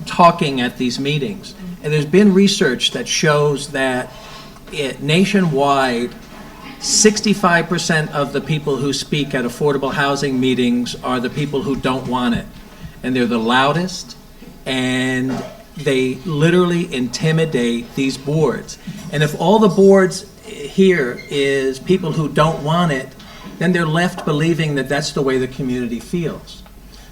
talking at these meetings. And there's been research that shows that nationwide, 65% of the people who speak at affordable housing meetings are the people who don't want it. And they're the loudest, and they literally intimidate these boards. And if all the boards here is people who don't want it, then they're left believing that that's the way the community feels.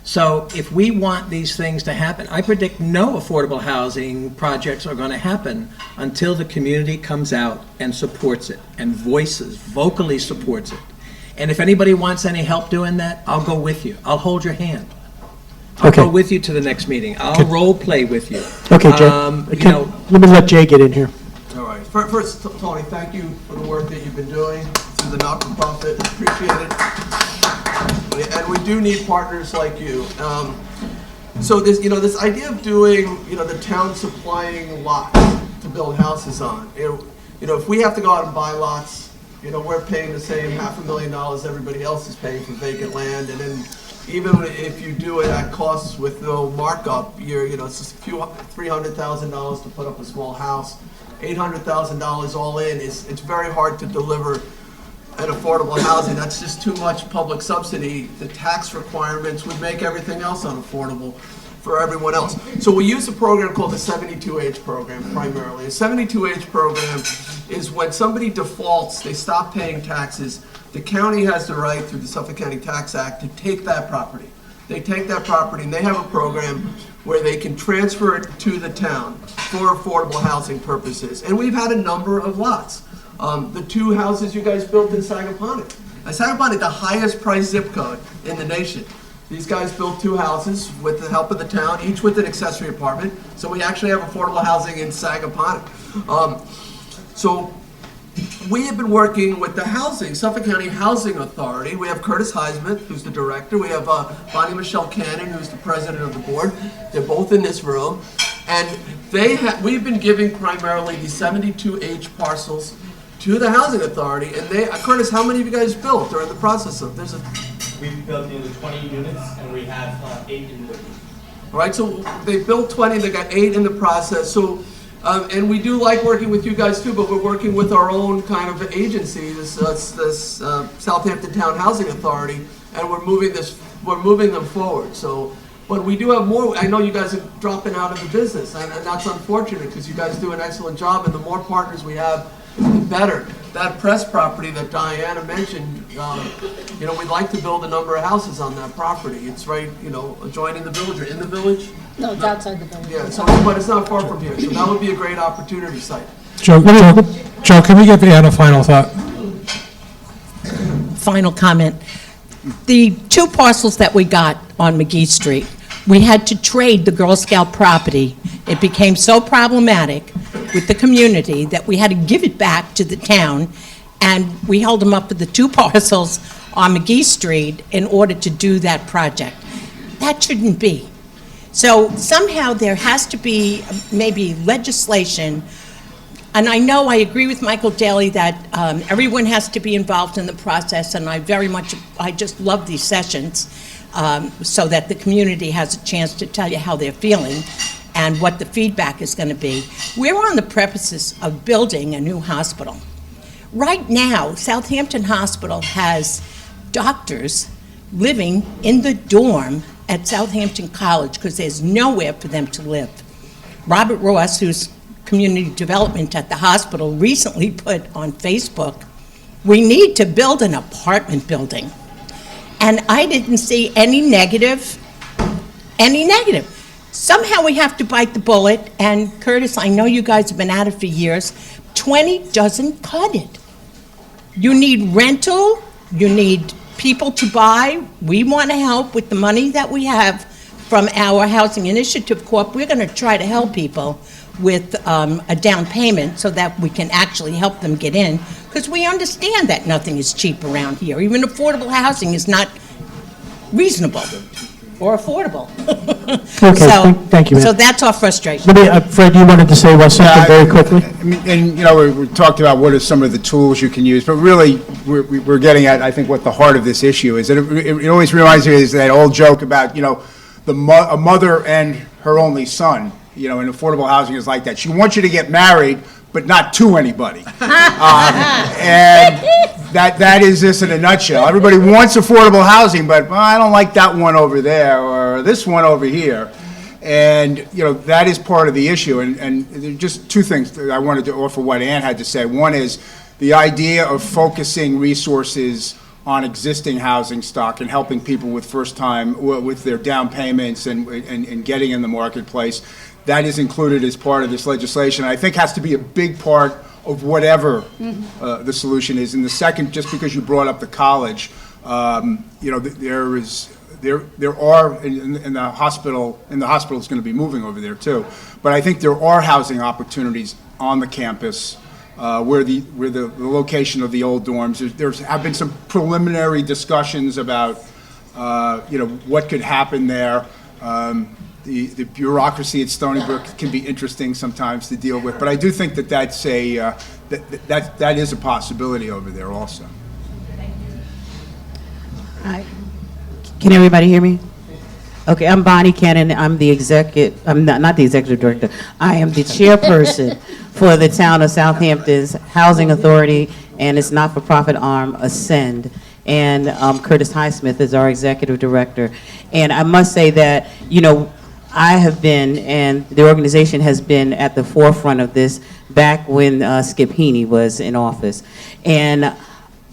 So if we want these things to happen, I predict no affordable housing projects are going to happen until the community comes out and supports it and vocally supports it. And if anybody wants any help doing that, I'll go with you. I'll hold your hand. I'll Okay. go with you to the next meeting. I'll role play with you. Okay, Jay. You know, Let me let Jay get in here. All right. First, Tony, thank you for the work that you've been doing through the not-for-profit. Appreciate it. And we do need partners like you. So this idea of doing, the town supplying lots to build houses on. If we have to go out and buy lots, we're paying the same $500,000 everybody else is paying for vacant land, and then even if you do it at costs with no markup, it's just $300,000 to put up a small house. $800,000 all in it's very hard to deliver an affordable housing. That's just too much public subsidy. The tax requirements would make everything else unaffordable for everyone else. So we use a program called the 72H program primarily. A 72H program is when somebody defaults, they stop paying taxes. The county has the right through the Suffolk County Tax Act to take that property. They take that property and they have a program where they can transfer it to the town for affordable housing purposes. And we've had a number of lots. The two houses you guys built in Sagaponack. Sagaponack, the highest priced zip code in the nation. These guys built two houses with the help of the town, each with an accessory apartment. So we actually have affordable housing in Sagaponack. So we have been working with the Suffolk County Housing Authority. We have Curtis Highsmith, who's the director. We have Bonnie Michelle Cannon, who's the president of the board. They're both in this room. And we've been giving primarily the 72H parcels to the Housing Authority. And Curtis, how many of you guys built or in the process of? We've built nearly 20 units, and we have 8 in the works. All right, so they built 20, they got 8 in the process. So, and we do like working with you guys too, but we're working with our own kind of agency, this Southampton Town Housing Authority, and we're moving them forward. So, but we do have more. I know you guys are dropping out of the business, and that's unfortunate because you guys do an excellent job, and the more partners we have, the better. That press property that Diana mentioned, we'd like to build a number of houses on that property. It's right, adjoining the village or in the village. No, it's outside the building. Yeah, but it's not far from here, so that would be a great opportunity site. Joe, can we give Ann a final thought? Final comment. The 2 parcels that we got on McGee Street, we had to trade the Girl Scout property. It became so problematic with the community that we had to give it back to the town, and we held them up for the 2 parcels on McGee Street in order to do that project. That shouldn't be. So somehow there has to be maybe legislation, and I know I agree with Michael Daly that everyone has to be involved in the process, and I just love these sessions so that the community has a chance to tell you how they're feeling and what the feedback is going to be. We're on the precipice of building a new hospital. Right now, Southampton Hospital has doctors living in the dorm at Southampton College because there's nowhere for them to live. Robert Ross, who's community development at the hospital, recently put on Facebook, we need to build an apartment building. And I didn't see any negative. Somehow we have to bite the bullet, and Curtis, I know you guys have been at it for years. 20 doesn't cut it. You need rental, you need people to buy. We want to help with the money that we have from our Housing Initiative Corp. We're going to try to help people with a down payment so that we can actually help them get in, because we understand that nothing is cheap around here. Even affordable housing is not reasonable or affordable. Okay, thank you, So ma'am. that's our frustration. Fred, you wanted to say something very quickly? We talked about what are some of the tools you can use, but really, we're getting at, I think, what the heart of this issue is. And it always reminds me is that old joke about, a mother and her only son, in affordable housing is like that. She wants you to get married, but not to anybody. And that is this in a nutshell. Everybody wants affordable housing, but I don't like that one over there or this one over here. And, that is part of the issue. And there are just 2 things that I wanted to offer what Ann had to say. One is the idea of focusing resources on existing housing stock and helping people with first time, with their down payments and getting in the marketplace. That is included as part of this legislation. I think has to be a big part of whatever the solution is. And the second, just because you brought up the college, you know, there are in the hospital, and the hospital is going to be moving over there too. But I think there are housing opportunities on the campus where the location of the old dorms. There have been some preliminary discussions about you know, what could happen there. The bureaucracy at Stony Brook can be interesting sometimes to deal with, but I do think that that's a that is a possibility over there also. Hi. Can everybody hear me? Okay, I'm Bonnie Cannon. I'm the I'm not the executive director. I am the chairperson for the town of Southampton's Housing Authority and its not-for-profit arm, Ascend. And Curtis Highsmith is our executive director. And I must say that, you know, I have been, and the organization has been at the forefront of this back when Skip Heaney was in office. And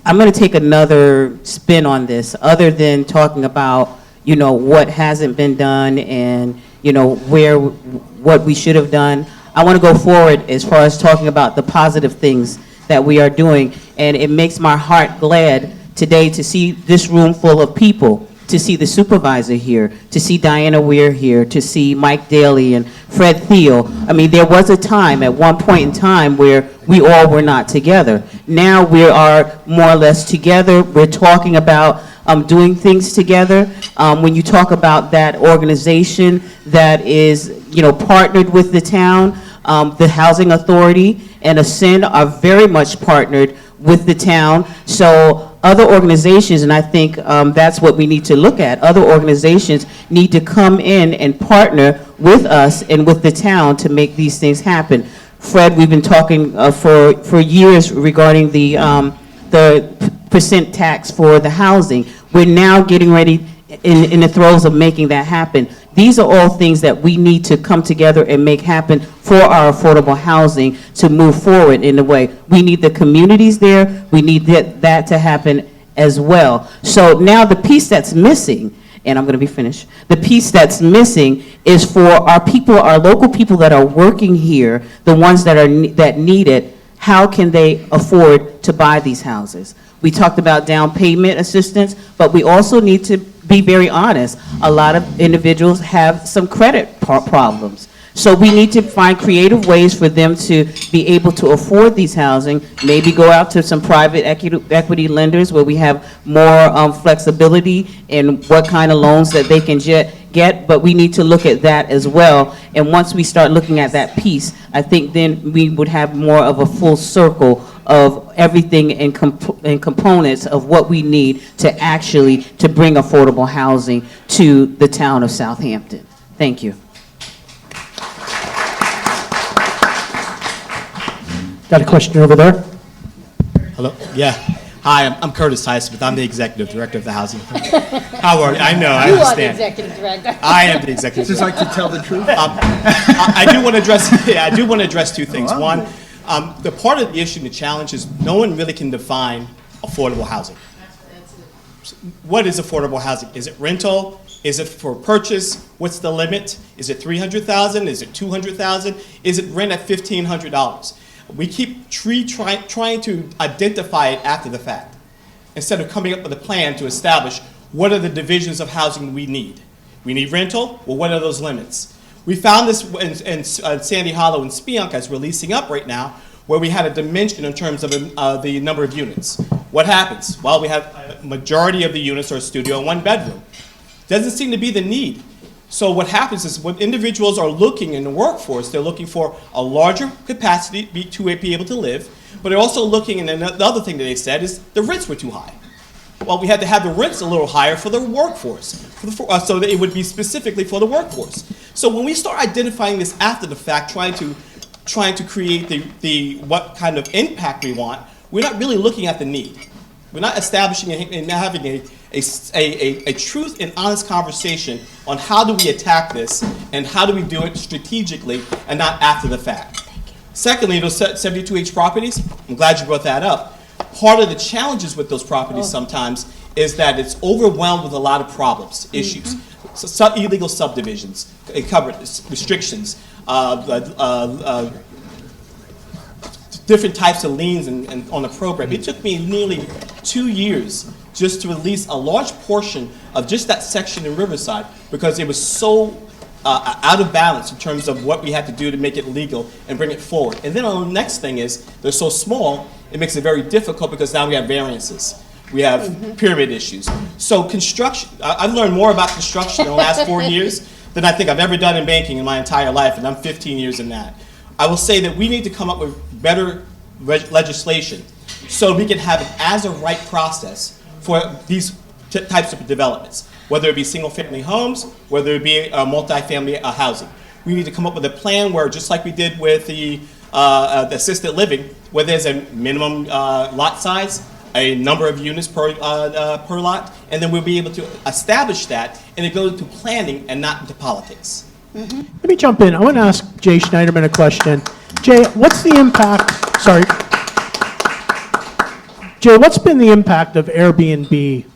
I'm going to take another spin on this, other than talking about, you know, what hasn't been done and, you know, what we should have done. I want to go forward as far as talking about the positive things that we are doing. And it makes my heart glad today to see this room full of people, to see the supervisor here, to see Diana Weir here, to see Mike Daly and Fred Thiel. I mean, there was a time, at one point in time, where we all were not together. Now we are more or less together. We're talking about doing things together. When you talk about that organization that is, you know, partnered with the town, the Housing Authority and Ascend are very much partnered with the town. So other organizations, and I think that's what we need to look at, other organizations need to come in and partner with us and with the town to make these things happen. Fred, we've been talking for years regarding the percent tax for the housing. We're now getting ready in the throes of making that happen. These are all things that we need to come together and make happen for our affordable housing to move forward in a way. We need the communities there. We need that to happen as well. So now the piece that's missing, and I'm going to be finished, the piece that's missing is for our people, our local people that are working here, the ones that need it. How can they afford to buy these houses? We talked about down payment assistance, but we also need to be very honest. A lot of individuals have some credit problems. So we need to find creative ways for them to be able to afford these housing, maybe go out to some private equity lenders where we have more flexibility in what kind of loans that they can get, but we need to look at that as well. And once we start looking at that piece, I think then we would have more of a full circle of everything and components of what we need to actually to bring affordable housing to the town of Southampton. Thank you. Got a question over there? Hello? Yeah. Hi, I'm Curtis Highsmith. I'm the executive director of the Housing Authority. How are you? I know, I You are the understand. executive director. I am the executive Just director. like to tell the truth. I do want to address, I do want to address two things. One, the part of the issue and the challenge is no one really can define affordable housing. What is affordable housing? Is it rental? Is it for purchase? What's the limit? Is it $300,000? Is it $200,000? Is it rent at $1,500? We keep trying to identify it after the fact, instead of coming up with a plan to establish what are the divisions of housing we need. We need rental, well, what are those limits? We found this in Sandy Hollow and Spionk, as we're leasing up right now, where we had a dimension in terms of the number of units. What happens? Well, we have a majority of the units are a studio and one bedroom. Doesn't seem to be the need. So what happens is when individuals are looking in the workforce, they're looking for a larger capacity to be able to live, but they're also looking, and the other thing that they said is the rents were too high. Well, we had to have the rents a little higher for the workforce, so that it would be specifically for the workforce. So when we start identifying this after the fact, trying to create the what kind of impact we want, we're not really looking at the need. We're not establishing and having a truth and honest conversation on how do we attack this and how do we do it strategically and not after the fact. Secondly, those 72H properties, I'm glad you brought that up. Part of the challenges with those properties sometimes is that it's overwhelmed with a lot of problems, issues. So, illegal subdivisions, covenants, restrictions, different types of liens and on the program. It took me nearly 2 years just to release a large portion of just that section in Riverside because it was so out of balance in terms of what we had to do to make it legal and bring it forward. And then the next thing is, they're so small, it makes it very difficult because now we have variances. We have pyramid issues. So construction, I've learned more about construction in the last 4 years than I think I've ever done in banking in my entire life, and I'm 15 years in that. I will say that we need to come up with better legislation so we can have an as-of-right process for these types of developments, whether it be single-family homes, whether it be multi-family housing. We need to come up with a plan where, just like we did with the assisted living, where there's a minimum lot size, a number of units per lot, and then we'll be able to establish that, and it goes to planning and not into politics. Let me jump in. I want to ask Jay Schneiderman a question. Jay, what's the impact, sorry. Jay, what's been the impact of Airbnb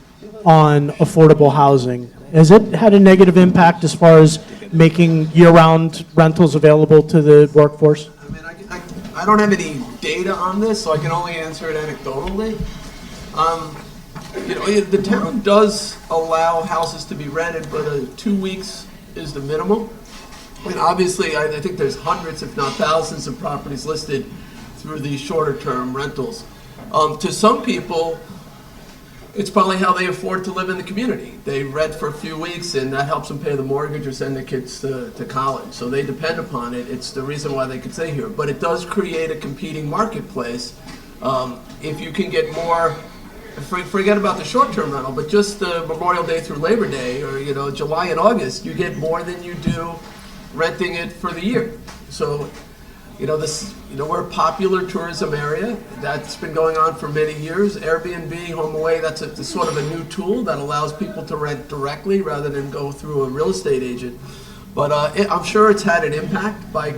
on affordable housing? Has it had a negative impact as far as making year-round rentals available to the workforce? I mean, I don't have any data on this, so I can only answer it anecdotally. You know, the town does allow houses to be rented, but 2 weeks is the minimum. I mean, obviously, I think there's hundreds, if not thousands, of properties listed through these shorter-term rentals. To some people, it's probably how they afford to live in the community. They rent for a few weeks, and that helps them pay the mortgage or send their kids to college. So they depend upon it. It's the reason why they can stay here. But it does create a competing marketplace. If you can get more, forget about the short-term rental, but just the Memorial Day through Labor Day, or July and August, you get more than you do renting it for the year. So, we're a popular tourism area. That's been going on for many years. Airbnb, HomeAway, that's sort of a new tool that allows people to rent directly rather than go through a real estate agent. But I'm sure it's had an impact by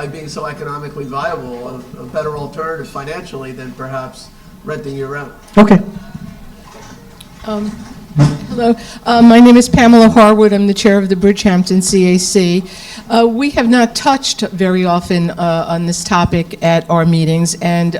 being so economically viable, a better alternative financially than perhaps renting year-round. Okay. Hello, my name is Pamela Harwood. I'm the chair of the Bridgehampton CAC. We have not touched very often on this topic at our meetings, and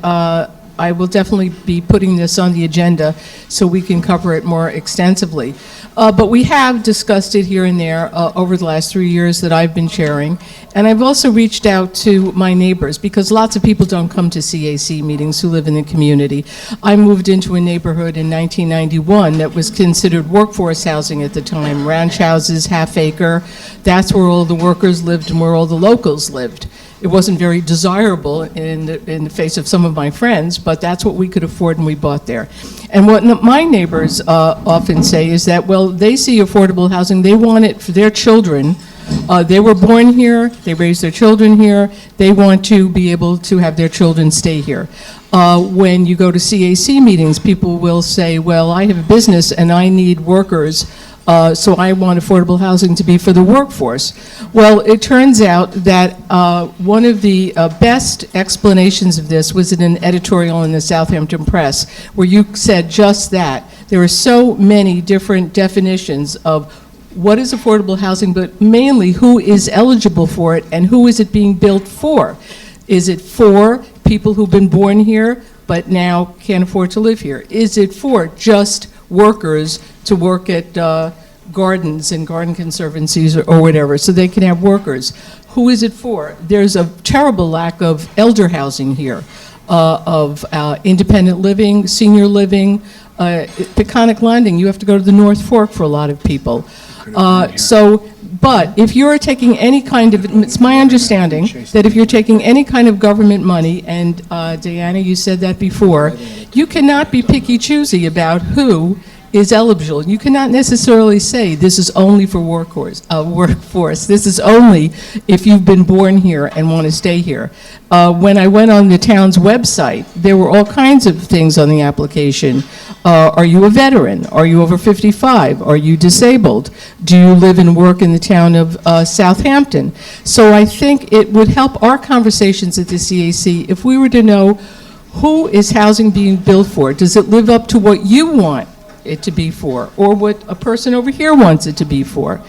I will definitely be putting this on the agenda so we can cover it more extensively. But we have discussed it here and there over the last 3 years that I've been chairing. And I've also reached out to my neighbors, because lots of people don't come to CAC meetings who live in the community. I moved into a neighborhood in 1991 that was considered workforce housing at the time, ranch houses, half acre. That's where all the workers lived and where all the locals lived. It wasn't very desirable in the face of some of my friends, but that's what we could afford and we bought there. And what my neighbors often say is that, well, they see affordable housing, they want it for their children. They were born here, they raised their children here, they want to be able to have their children stay here. When you go to CAC meetings, people will say, well, I have a business and I need workers, so I want affordable housing to be for the workforce. Well, it turns out that one of the best explanations of this was in an editorial in the Southampton Press, where you said just that. There are so many different definitions of what is affordable housing, but mainly who is eligible for it and who is it being built for. Is it for people who've been born here but now can't afford to live here? Is it for just workers to work at gardens and garden conservancies or whatever, so they can have workers? Who is it for? There's a terrible lack of elder housing here, of independent living, senior living. Peconic Landing, you have to go to the North Fork for a lot of people. But if you're taking any kind of, it's my understanding that if you're taking any kind of government money, and Diana, you said that before, you cannot be picky-choosy about who is eligible. You cannot necessarily say this is only for workforce. This is only if you've been born here and want to stay here. When I went on the town's website, there were all kinds of things on the application. Are you a veteran? Are you over 55? Are you disabled? Do you live and work in the town of Southampton? So I think it would help our conversations at the CAC if we were to know who is housing being built for? Does it live up to what you want it to be for, or what a person over here wants it to be for?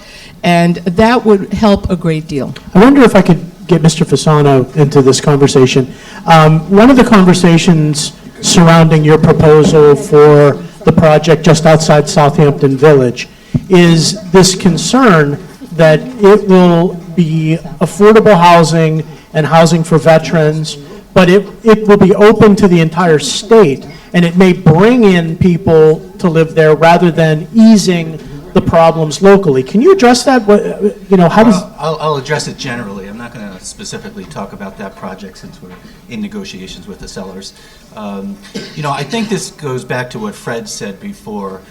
And that would help a great deal. I wonder if I could get Mr. Fasano into this conversation. One of the conversations surrounding your proposal for the project just outside Southampton Village is this concern that it will be affordable housing and housing for veterans, but it will be open to the entire state, and it may bring in people to live there rather than easing the problems locally. Can you address that? How does... I'll address it generally. I'm not going to specifically talk about that project since we're in negotiations with the sellers. I think this goes back to what Fred said before.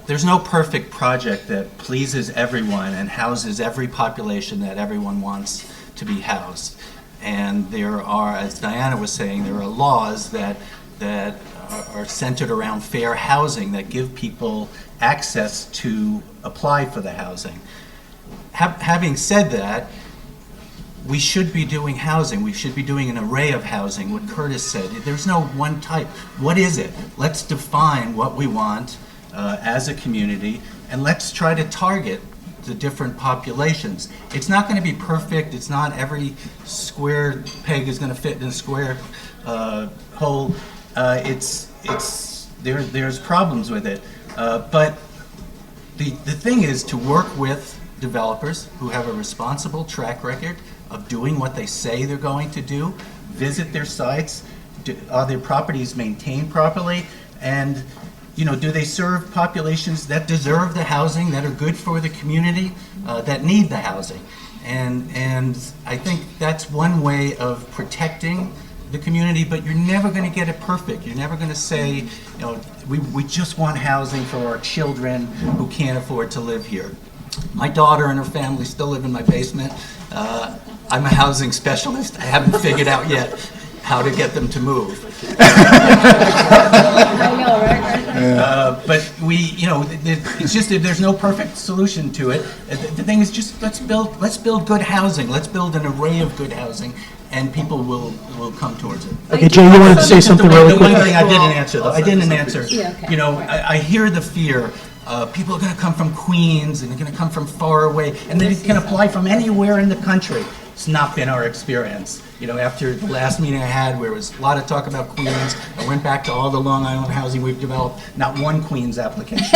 There's no perfect project that pleases everyone and houses every population that everyone wants to be housed. And there are, as Diana was saying, there are laws that are centered around fair housing that give people access to apply for the housing. Having said that, we should be doing housing. We should be doing an array of housing, what Curtis said. There's no one type. What is it? Let's define what we want as a community, and let's try to target the different populations. It's not going to be perfect. It's not every square peg is going to fit in a square hole. There's problems with it. But the thing is to work with developers who have a responsible track record of doing what they say they're going to do, visit their sites, are their properties maintained properly, and do they serve populations that deserve the housing, that are good for the community, that need the housing? And I think that's one way of protecting the community, but you're never going to get it perfect. You're never going to say, we just want housing for our children who can't afford to live here. My daughter and her family still live in my basement. I'm a housing specialist. I haven't figured out yet how to get them to move. But it's just that there's no perfect solution to it. The thing is just let's build good housing. Let's build an array of good housing, and people will come towards it. Okay, Jay, you wanted to say something really quick? The one thing I didn't answer, though. I didn't answer. Yeah, okay. I hear the fear. People are going to come from Queens, and they're going to come from far away, and they can apply from anywhere in the country. It's not been our experience. After the last meeting I had where there was a lot of talk about Queens, I went back to all the Long Island housing we've developed, not one Queens application.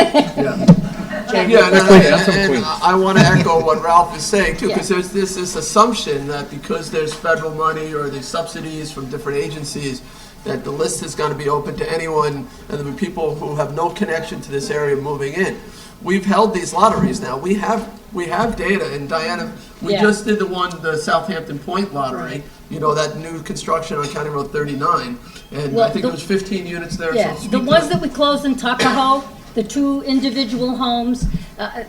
I want to echo what Ralph is saying too, because there's this assumption that because there's federal money or there's subsidies from different agencies, that the list is going to be open to anyone, and there'll be people who have no connection to this area moving in. We've held these lotteries now. We have data, and Diana, we just did the Southampton Point lottery. That new construction on County Road 39, and I think there was 15 units there. Yeah, so the ones that we closed in Tuckahoe, the 2 individual homes,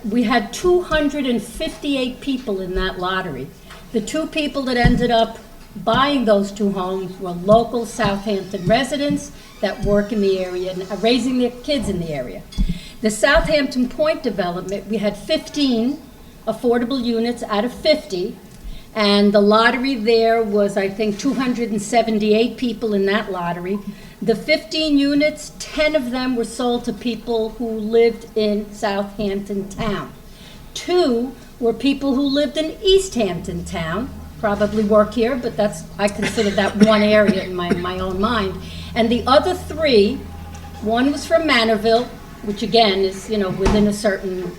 we had 258 people in that lottery. The 2 people that ended up buying those 2 homes were local Southampton residents that work in the area and are raising their kids in the area. The Southampton Point development, we had 15 affordable units out of 50, and the lottery there was, I think, 278 people in that lottery. The 15 units, 10 of them were sold to people who lived in Southampton town. 2 were people who lived in East Hampton town, probably work here, but I consider that one area in my own mind. And the other 3, one was from Manorville, which again is, within a certain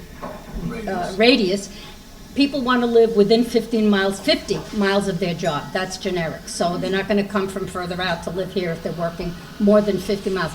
radius. People want to live within 50 miles of their job. That's generic. So they're not going to come from further out to live here if they're working more than 50 miles.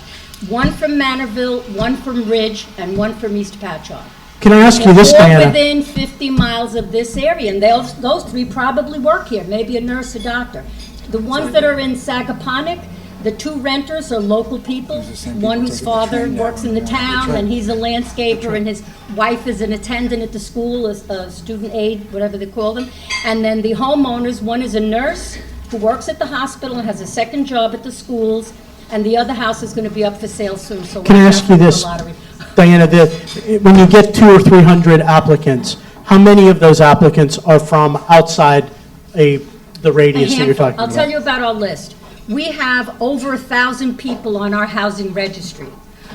1 from Manorville, 1 from Ridge, and 1 from East Patchogue. Can I ask you this, Diana? Within 50 miles of this area, and those 3 probably work here, maybe a nurse, a doctor. The ones that are in Sagaponack, the 2 renters are local people. One whose father works in the town, and he's a landscaper, and his wife is an attendant at the school, a student aide, whatever they call them. And then the homeowners, one is a nurse who works at the hospital and has a second job at the schools, and the other house is going to be up for sale soon. So can I ask you this, Diana? When you get 200 or 300 applicants, how many of those applicants are from outside the radius that you're talking about? I'll tell you about our list. We have over 1,000 people on our housing registry.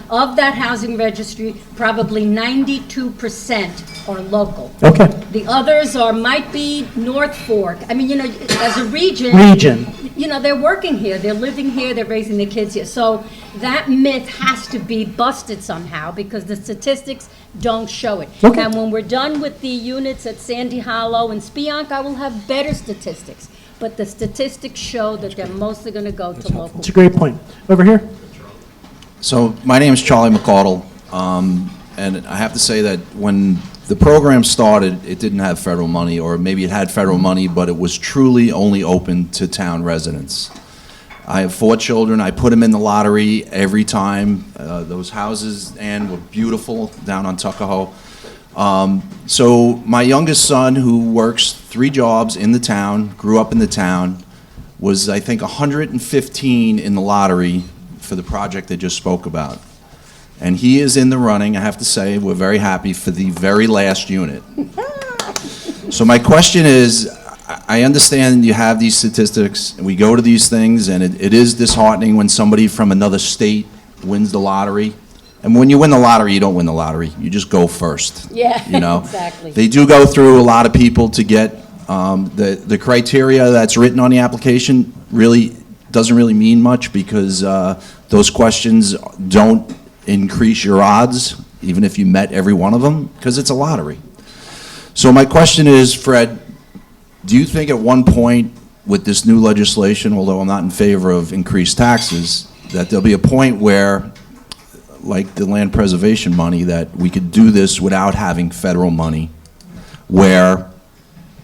Of that housing registry, probably 92% are local. Okay. The others might be North Fork. I mean, as a region. They're working here, they're living here, they're raising their kids here. So that myth has to be busted somehow because the statistics don't show it. Okay. And when we're done with the units at Sandy Hollow and Spionk, I will have better statistics. But the statistics show that they're mostly going to go to local. It's a great point. Over here. So my name is Charlie McCardle, and I have to say that when the program started, it didn't have federal money, or maybe it had federal money, but it was truly only open to town residents. I have 4 children. I put them in the lottery every time. Those houses, Ann, were beautiful down on Tuckahoe. So my youngest son, who works 3 jobs in the town, grew up in the town, was, I think, 115 in the lottery for the project they just spoke about. And he is in the running, I have to say, we're very happy, for the very last unit. So my question is, I understand you have these statistics, and we go to these things, and it is disheartening when somebody from another state wins the lottery. And when you win the lottery, you don't win the lottery, you just go first. Yeah, you know? exactly. They do go through a lot of people to get the criteria that's written on the application really doesn't really mean much because those questions don't increase your odds, even if you met every one of them, because it's a lottery. So my question is, Fred, do you think at one point with this new legislation, although I'm not in favor of increased taxes, that there'll be a point where, like the land preservation money, that we could do this without having federal money, where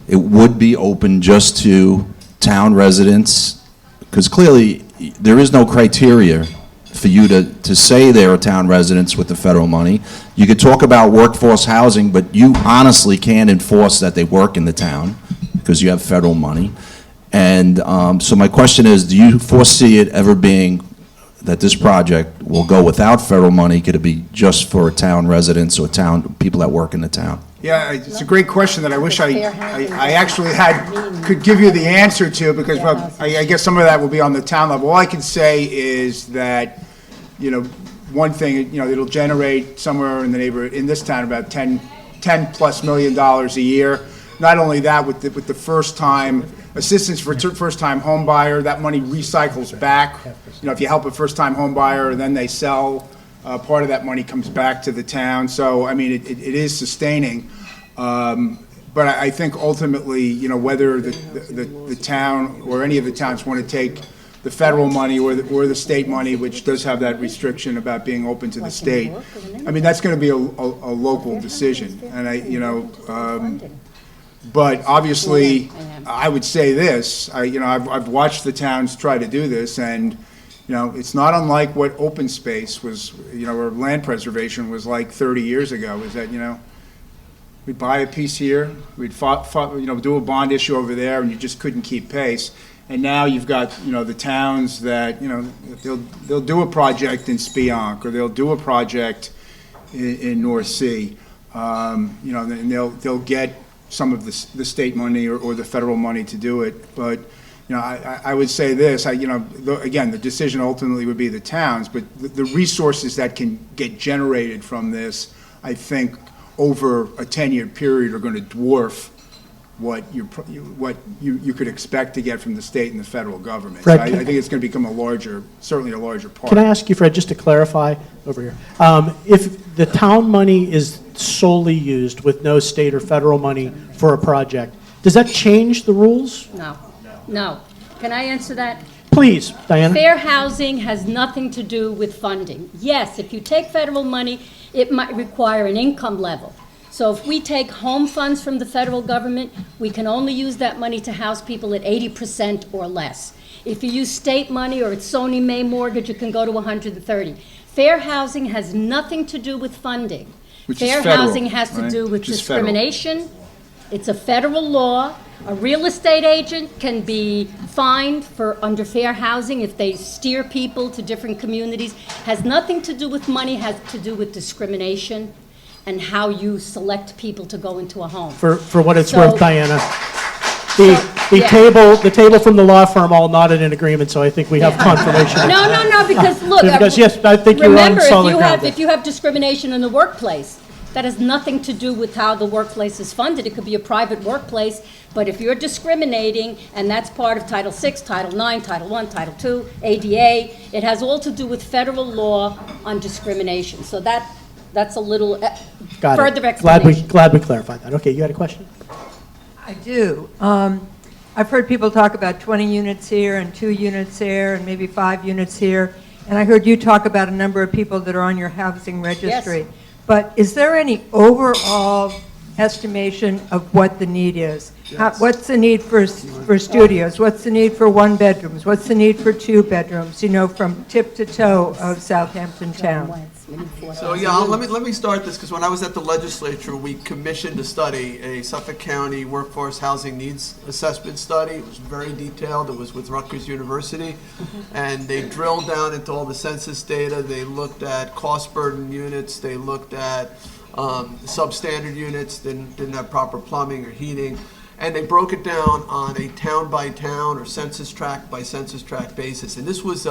it would be open just to town residents? Because clearly, there is no criteria for you to say they're town residents with the federal money. You could talk about workforce housing, but you honestly can't enforce that they work in the town because you have federal money. And so my question is, do you foresee it ever being that this project will go without federal money? Could it be just for town residents or town people that work in the town? Yeah, it's a great question that I wish I actually could give you the answer to, because well, I guess some of that will be on the town level. All I can say is that, one thing, it'll generate somewhere in the neighborhood, in this town, about $10+ million a year. Not only that, with the first-time assistance for first-time home buyer, that money recycles back. If you help a first-time home buyer and then they sell, part of that money comes back to the town. So, I mean, it is sustaining. But I think ultimately, whether the town or any of the towns want to take the federal money or the state money, which does have that restriction about being open to the state, I mean, that's going to be a local decision. And but obviously, I would say this, I've watched the towns try to do this, and it's not unlike what open space was, or land preservation was like 30 years ago, is that, we'd buy a piece here, we'd do a bond issue over there, and you just couldn't keep pace. And now you've got, the towns that, they'll do a project in Spionk, or they'll do a project in North Sea, and they'll get some of the state money or the federal money to do it. But, I would say this, again, the decision ultimately would be the towns, but the resources that can get generated from this, I think, over a 10-year period are going to dwarf what you could expect to get from the state and the federal government. Fred, So I think it's going to become certainly a larger part. Can I ask you, Fred, just to clarify over here, if the town money is solely used with no state or federal money for a project, does that change the rules? No. Can I answer that? Please, Diana. Fair housing has nothing to do with funding. Yes, if you take federal money, it might require an income level. So if we take home funds from the federal government, we can only use that money to house people at 80% or less. If you use state money or it's Sony Mae mortgage, it can go to 130. Fair housing has nothing to do with funding. Fair housing has to do with discrimination. It's a federal law. A real estate agent can be fined under fair housing if they steer people to different communities. Has nothing to do with money, has to do with discrimination and how you select people to go into a home. For what it's worth, Diana, The table from the law firm all nodded in agreement, so I think we have confirmation. No, because look. Because, yes, I think you're on solid ground there. If you have discrimination in the workplace, that has nothing to do with how the workplace is funded. It could be a private workplace, but if you're discriminating, and that's part of Title VI, Title IX, Title I, Title II, ADA, it has all to do with federal law on discrimination. So that's a little Got it. further explanation. Glad we clarified that. Okay, you had a question? I do. I've heard people talk about 20 units here and 2 units there and maybe 5 units here. And I heard you talk about a number of people that are on your housing registry. Yes. But is there any overall estimation of what the need is? Yes. What's the need for studios? What's the need for 1 bedrooms? What's the need for 2 bedrooms, from tip to toe of Southampton town? So yeah, let me start this, because when I was at the legislature, we commissioned a study, a Suffolk County Workforce Housing Needs Assessment study. It was very detailed. It was with Rutgers University, and they drilled down into all the census data. They looked at cost burden units. They looked at substandard units, didn't have proper plumbing or heating. And they broke it down on a town-by-town or census tract-by-census tract basis. And this was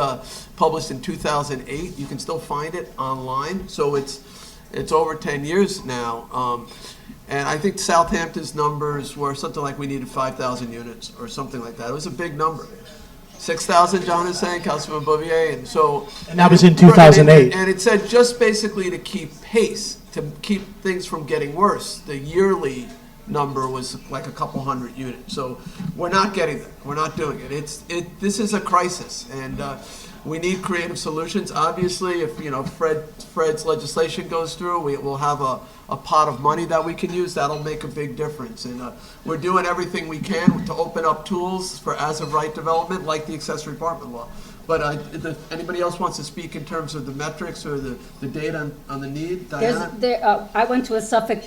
published in 2008. You can still find it online. So it's over 10 years now. And I think Southampton's numbers were something like we needed 5,000 units or something like that. It was a big number. 6,000, John is saying, Councilman Bouvier. And that was in 2008. And it said just basically to keep pace, to keep things from getting worse. The yearly number was like a couple hundred units. So we're not getting there. We're not doing it. This is a crisis, and we need creative solutions. Obviously, if Fred's legislation goes through, we'll have a pot of money that we can use. That'll make a big difference. And we're doing everything we can to open up tools for as-of-right development, like the accessory apartment law. But if anybody else wants to speak in terms of the metrics or the data on the need, Diana? I went to a Suffolk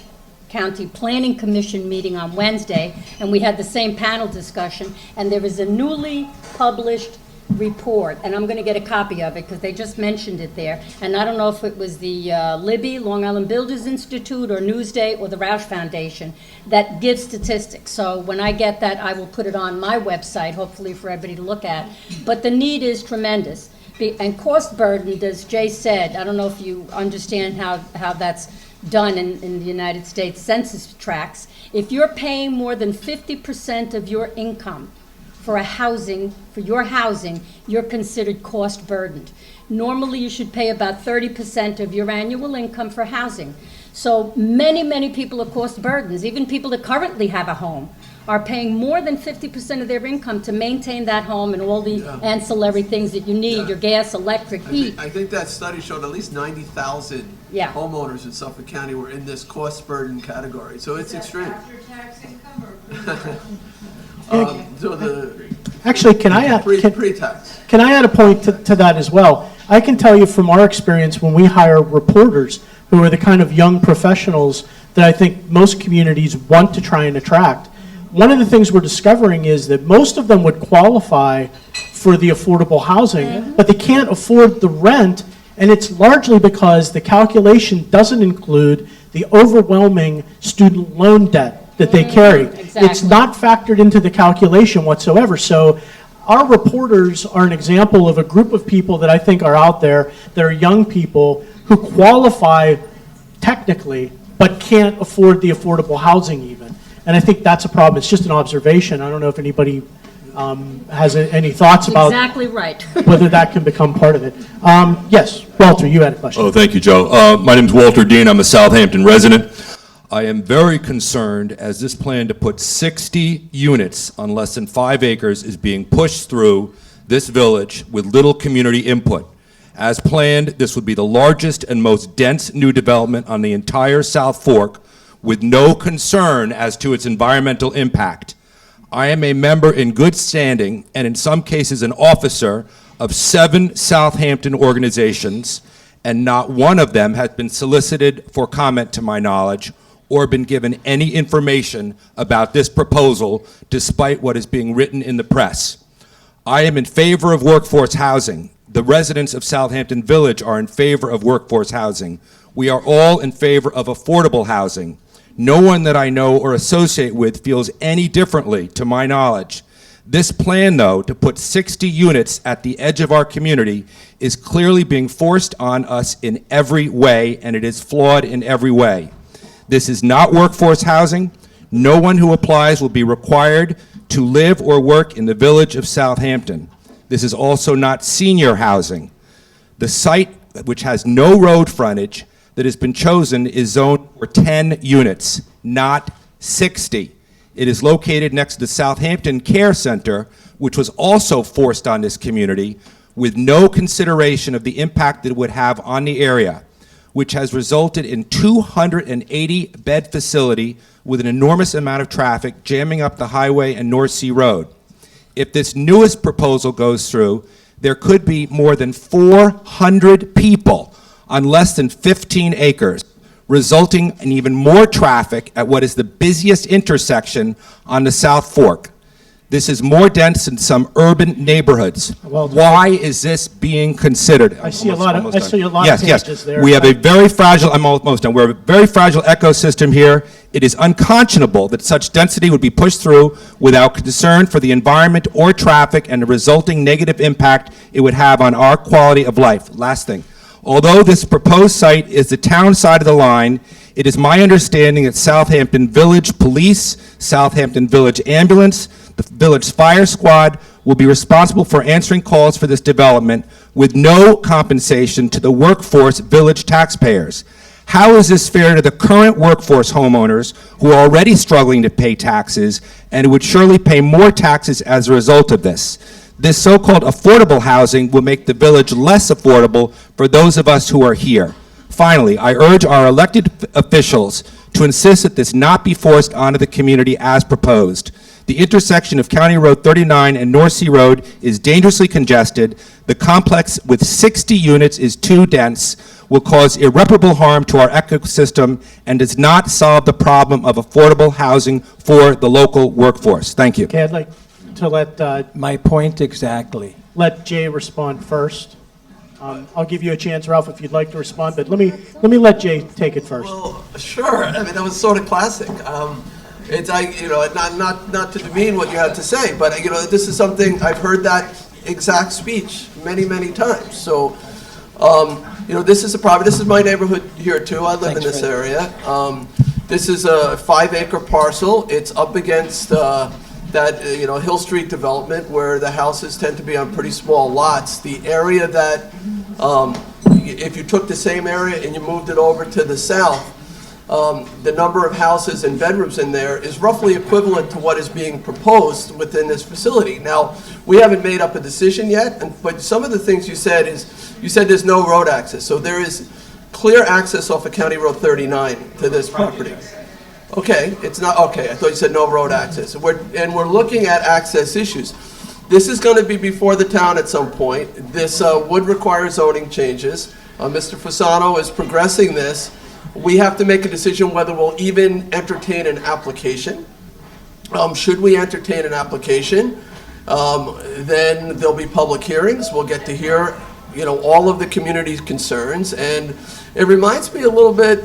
County Planning Commission meeting on Wednesday, and we had the same panel discussion, and there is a newly published report, and I'm going to get a copy of it because they just mentioned it there, and I don't know if it was the Libby, Long Island Builders Institute, or Newsday, or the Roush Foundation that gives statistics. So when I get that, I will put it on my website, hopefully for everybody to look at. But the need is tremendous. And cost burden, as Jay said, I don't know if you understand how that's done in the United States census tracts. If you're paying more than 50% of your income for your housing, you're considered cost burdened. Normally, you should pay about 30% of your annual income for housing. So many people are cost burdens. Even people that currently have a home are paying more than 50% of their income to maintain that home and all the ancillary things that you need, your gas, electric, heat. I think that study showed at least 90,000 homeowners in Suffolk County were in this cost burden category. So it's extreme. After-tax income or Actually, can I add pre-tax? Can I add a point to that as well? I can tell you from our experience when we hire reporters who are the kind of young professionals that I think most communities want to try and attract. One of the things we're discovering is that most of them would qualify for the affordable housing, but they can't afford the rent, and it's largely because the calculation doesn't include the overwhelming student loan debt that they carry. Exactly. It's not factored into the calculation whatsoever. So our reporters are an example of a group of people that I think are out there that are young people who qualify technically, but can't afford the affordable housing even. And I think that's a problem. It's just an observation. I don't know if anybody has any thoughts about Exactly right. whether that can become part of it. Yes, Walter, you had a question. Oh, thank you, Joe. My name's Walter Dean. I'm a Southampton resident. I am very concerned as this plan to put 60 units on less than 5 acres is being pushed through this village with little community input. As planned, this would be the largest and most dense new development on the entire South Fork, with no concern as to its environmental impact. I am a member in good standing, and in some cases an officer, of 7 Southampton organizations, and not one of them has been solicited for comment to my knowledge or been given any information about this proposal, despite what is being written in the press. I am in favor of workforce housing. The residents of Southampton Village are in favor of workforce housing. We are all in favor of affordable housing. No one that I know or associate with feels any differently, to my knowledge. This plan, though, to put 60 units at the edge of our community is clearly being forced on us in every way, and it is flawed in every way. This is not workforce housing. No one who applies will be required to live or work in the village of Southampton. This is also not senior housing. The site, which has no road frontage, that has been chosen is zoned for 10 units, not 60. It is located next to the Southampton Care Center, which was also forced on this community with no consideration of the impact that it would have on the area, which has resulted in 280-bed facility with an enormous amount of traffic jamming up the highway and North Sea Road. If this newest proposal goes through, there could be more than 400 people on less than 15 acres, resulting in even more traffic at what is the busiest intersection on the South Fork. This is more dense than some urban neighborhoods. Why is this being considered? I see a lot of Yes, pages there. we have a very fragile, I'm almost done, we have a very fragile ecosystem here. It is unconscionable that such density would be pushed through without concern for the environment or traffic and the resulting negative impact it would have on our quality of life. Last thing. Although this proposed site is the town side of the line, it is my understanding that Southampton Village Police, Southampton Village Ambulance, the Village Fire Squad will be responsible for answering calls for this development with no compensation to the workforce village taxpayers. How is this fair to the current workforce homeowners who are already struggling to pay taxes and who would surely pay more taxes as a result of this? This so-called affordable housing will make the village less affordable for those of us who are here. Finally, I urge our elected officials to insist that this not be forced onto the community as proposed. The intersection of County Road 39 and North Sea Road is dangerously congested. The complex with 60 units is too dense, will cause irreparable harm to our ecosystem, and does not solve the problem of affordable housing for the local workforce. Thank you. Okay, I'd like to let My point exactly. let Jay respond first. I'll give you a chance, Ralph, if you'd like to respond, but let me let Jay take it first. Well, sure. I mean, that was sort of classic. It's not to demean what you had to say, but this is something I've heard that exact speech many times. So, this is a problem. This is my neighborhood here too. I live in this area. This is a 5-acre parcel. It's up against that Hill Street development where the houses tend to be on pretty small lots. The area that, if you took the same area and you moved it over to the south, the number of houses and bedrooms in there is roughly equivalent to what is being proposed within this facility. Now, we haven't made up a decision yet, but some of the things you said there's no road access. So there is clear access off of County Road 39 to this property. Okay, it's not, okay, I thought you said no road access. We're looking at access issues. This is going to be before the town at some point. This would require zoning changes. Mr. Fasano is progressing this. We have to make a decision whether we'll even entertain an application. Should we entertain an application, then there'll be public hearings. We'll get to hear all of the community's concerns, and it reminds me a little bit,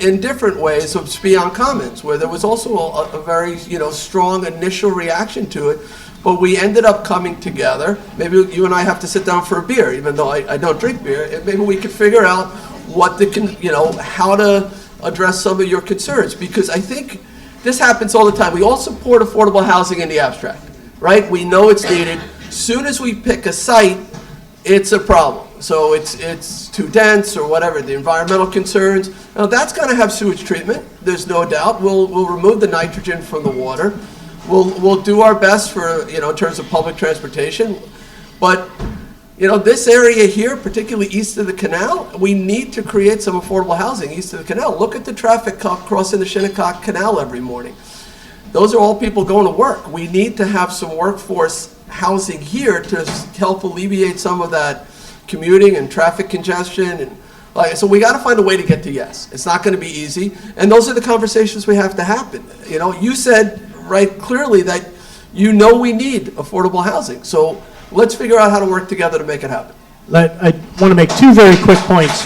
in different ways, of Spion Commons, where there was also a very, strong initial reaction to it, but we ended up coming together. Maybe you and I have to sit down for a beer, even though I don't drink beer, and maybe we could figure out how to address some of your concerns, because I think this happens all the time. We all support affordable housing in the abstract, right? We know it's needed. Soon as we pick a site, it's a problem. So it's too dense or whatever, the environmental concerns. Now that's going to have sewage treatment, there's no doubt. We'll remove the nitrogen from the water. We'll do our best for, in terms of public transportation. But, this area here, particularly east of the canal, we need to create some affordable housing east of the canal. Look at the traffic crossing the Shinnecock Canal every morning. Those are all people going to work. We need to have some workforce housing here to help alleviate some of that commuting and traffic congestion, and so we got to find a way to get to yes. It's not going to be easy, and those are the conversations we have to happen. You said right clearly that we need affordable housing, so let's figure out how to work together to make it happen. I want to make two very quick points.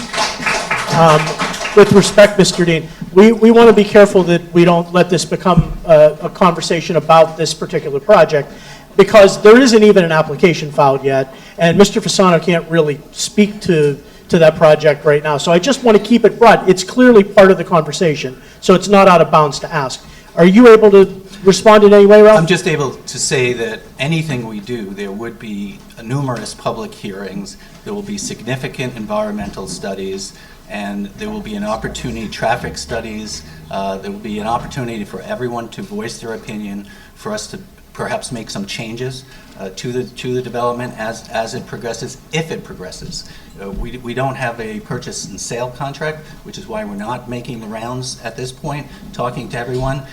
with respect, Mr. Dean, we want to be careful that we don't let this become a conversation about this particular project, because there isn't even an application filed yet, and Mr. Fasano can't really speak to that project right now. So I just want to keep it broad. It's clearly part of the conversation, so it's not out of bounds to ask. Are you able to respond in any way, Ralph? I'm just able to say that anything we do, there would be numerous public hearings, there will be significant environmental studies, and there will be an opportunity, traffic studies, there will be an opportunity for everyone to voice their opinion, for us to perhaps make some changes to the development as it progresses, if it progresses. We don't have a purchase and sale contract, which is why we're not making the rounds at this point, talking to everyone.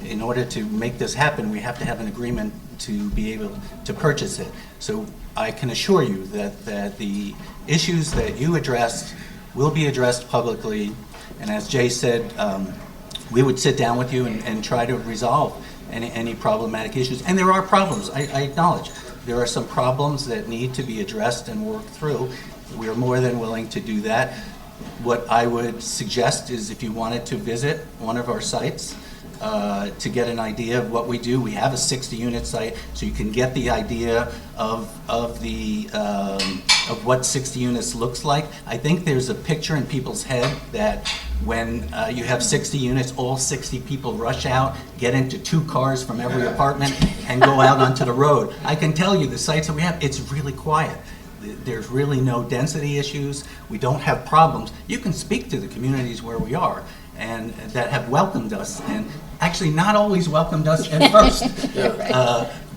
In order to make this happen, we have to have an agreement to be able to purchase it. So I can assure you that the issues that you addressed will be addressed publicly, and as Jay said, we would sit down with you and try to resolve any problematic issues. And there are problems, I acknowledge. There are some problems that need to be addressed and worked through. We are more than willing to do that. What I would suggest is if you wanted to visit one of our sites to get an idea of what we do, we have a 60-unit site, so you can get the idea of what 60 units looks like. I think there's a picture in people's head that when you have 60 units, all 60 people rush out, get into 2 cars from every apartment, and go out onto the road. I can tell you the sites that we have, it's really quiet. There's really no density issues. We don't have problems. You can speak to the communities where we are and that have welcomed us, and actually not always welcomed us at first,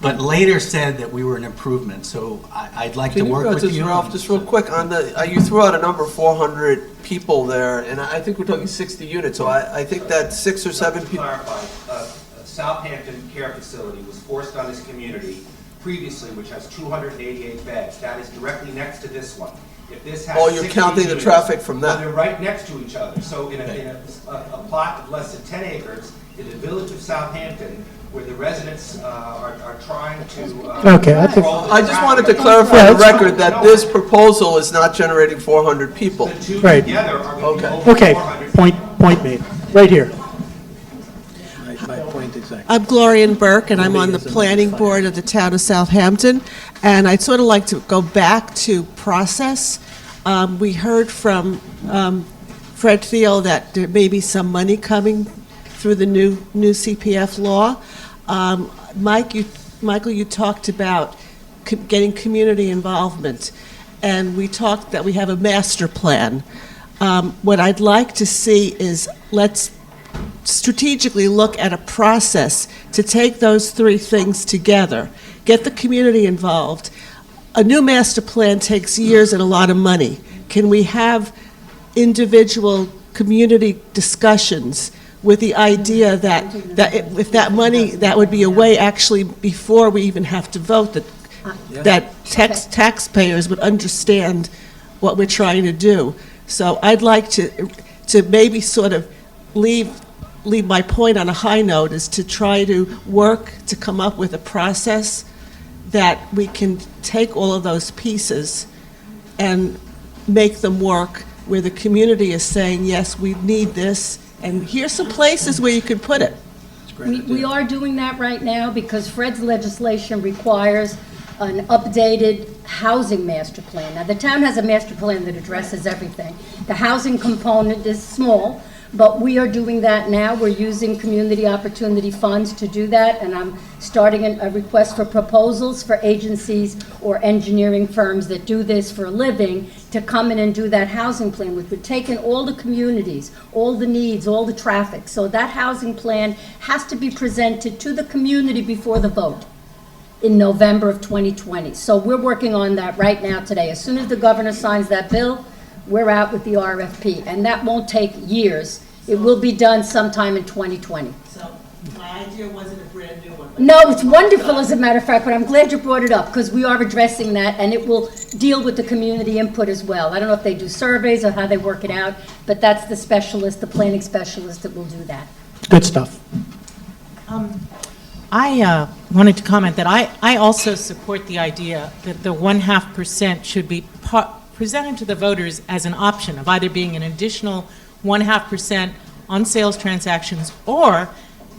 but later said that we were an improvement. So I'd like to work with you. Ralph, just real quick, on the, you threw out a number, 400 people there, and I think we're talking 60 units, so I think that 6 or 7 people. Clarify, Southampton Care Facility was forced on this community previously, which has 288 beds. That is directly next to this one. If this has Oh, you're 60 counting the units, traffic from that. well, they're right next to each other. So in a plot of less than 10 acres in the village of Southampton, where the residents are trying to Okay, I think- control the I just wanted to traffic. clarify Yeah, the that's record that this proposal is not generating 400 people. The two Right. together are going to be over Okay, 400. point made. Right here. My point exactly. I'm Gloria Burke, and I'm on the planning board of the town of Southampton. And I'd sort of like to go back to process. We heard from Fred Thiel that there may be some money coming through the new CPF law. Michael, you talked about getting community involvement, and we talked that we have a master plan. What I'd like to see is let's strategically look at a process to take those 3 things together, get the community involved. A new master plan takes years and a lot of money. Can we have individual community discussions with the idea that if that money, that would be a way actually before we even have to vote, that taxpayers would understand what we're trying to do. So I'd like to maybe sort of leave my point on a high note, is to try to work to come up with a process that we can take all of those pieces and make them work where the community is saying, yes, we need this, and here's some places where you could put it. We are doing that right now because Fred's legislation requires an updated housing master plan. Now, the town has a master plan that addresses everything. The housing component is small, but we are doing that now. We're using community opportunity funds to do that, and I'm starting a request for proposals for agencies or engineering firms that do this for a living to come in and do that housing plan, which would take in all the communities, all the needs, all the traffic. So that housing plan has to be presented to the community before the vote in November of 2020. So we're working on that right now today. As soon as the governor signs that bill, we're out with the RFP, and that won't take years. It will be done sometime in 2020. So my idea wasn't a brand new one. No, it's wonderful, as a matter of fact, but I'm glad you brought it up, because we are addressing that, and it will deal with the community input as well. I don't know if they do surveys or how they work it out, but that's the specialist, the planning specialist that will do that. Good stuff. I wanted to comment that I also support the idea that the 0.5% should be presented to the voters as an option of either being an additional 1.5% on sales transactions, or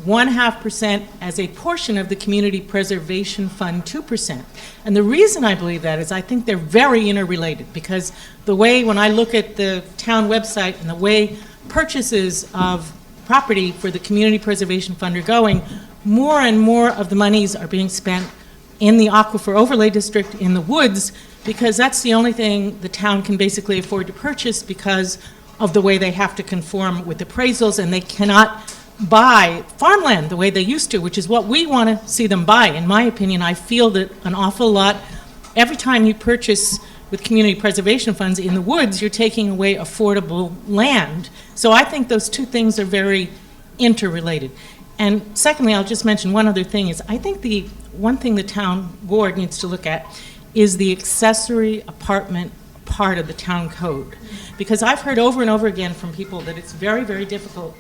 1.5% as a portion of the Community Preservation Fund 2%. And the reason I believe that is I think they're very interrelated, because the way, when I look at the town website and the way purchases of property for the Community Preservation Fund are going, more and more of the monies are being spent in the Aquifer Overlay District in the woods, because that's the only thing the town can basically afford to purchase because of the way they have to conform with appraisals, and they cannot buy farmland the way they used to, which is what we want to see them buy. In my opinion, I feel that an awful lot, every time you purchase with community preservation funds in the woods, you're taking away affordable land. So I think those two things are very interrelated. And secondly, I'll just mention one other thing is, I think the one thing the town board needs to look at is the accessory apartment part of the town code. Because I've heard over and over again from people that it's very, very difficult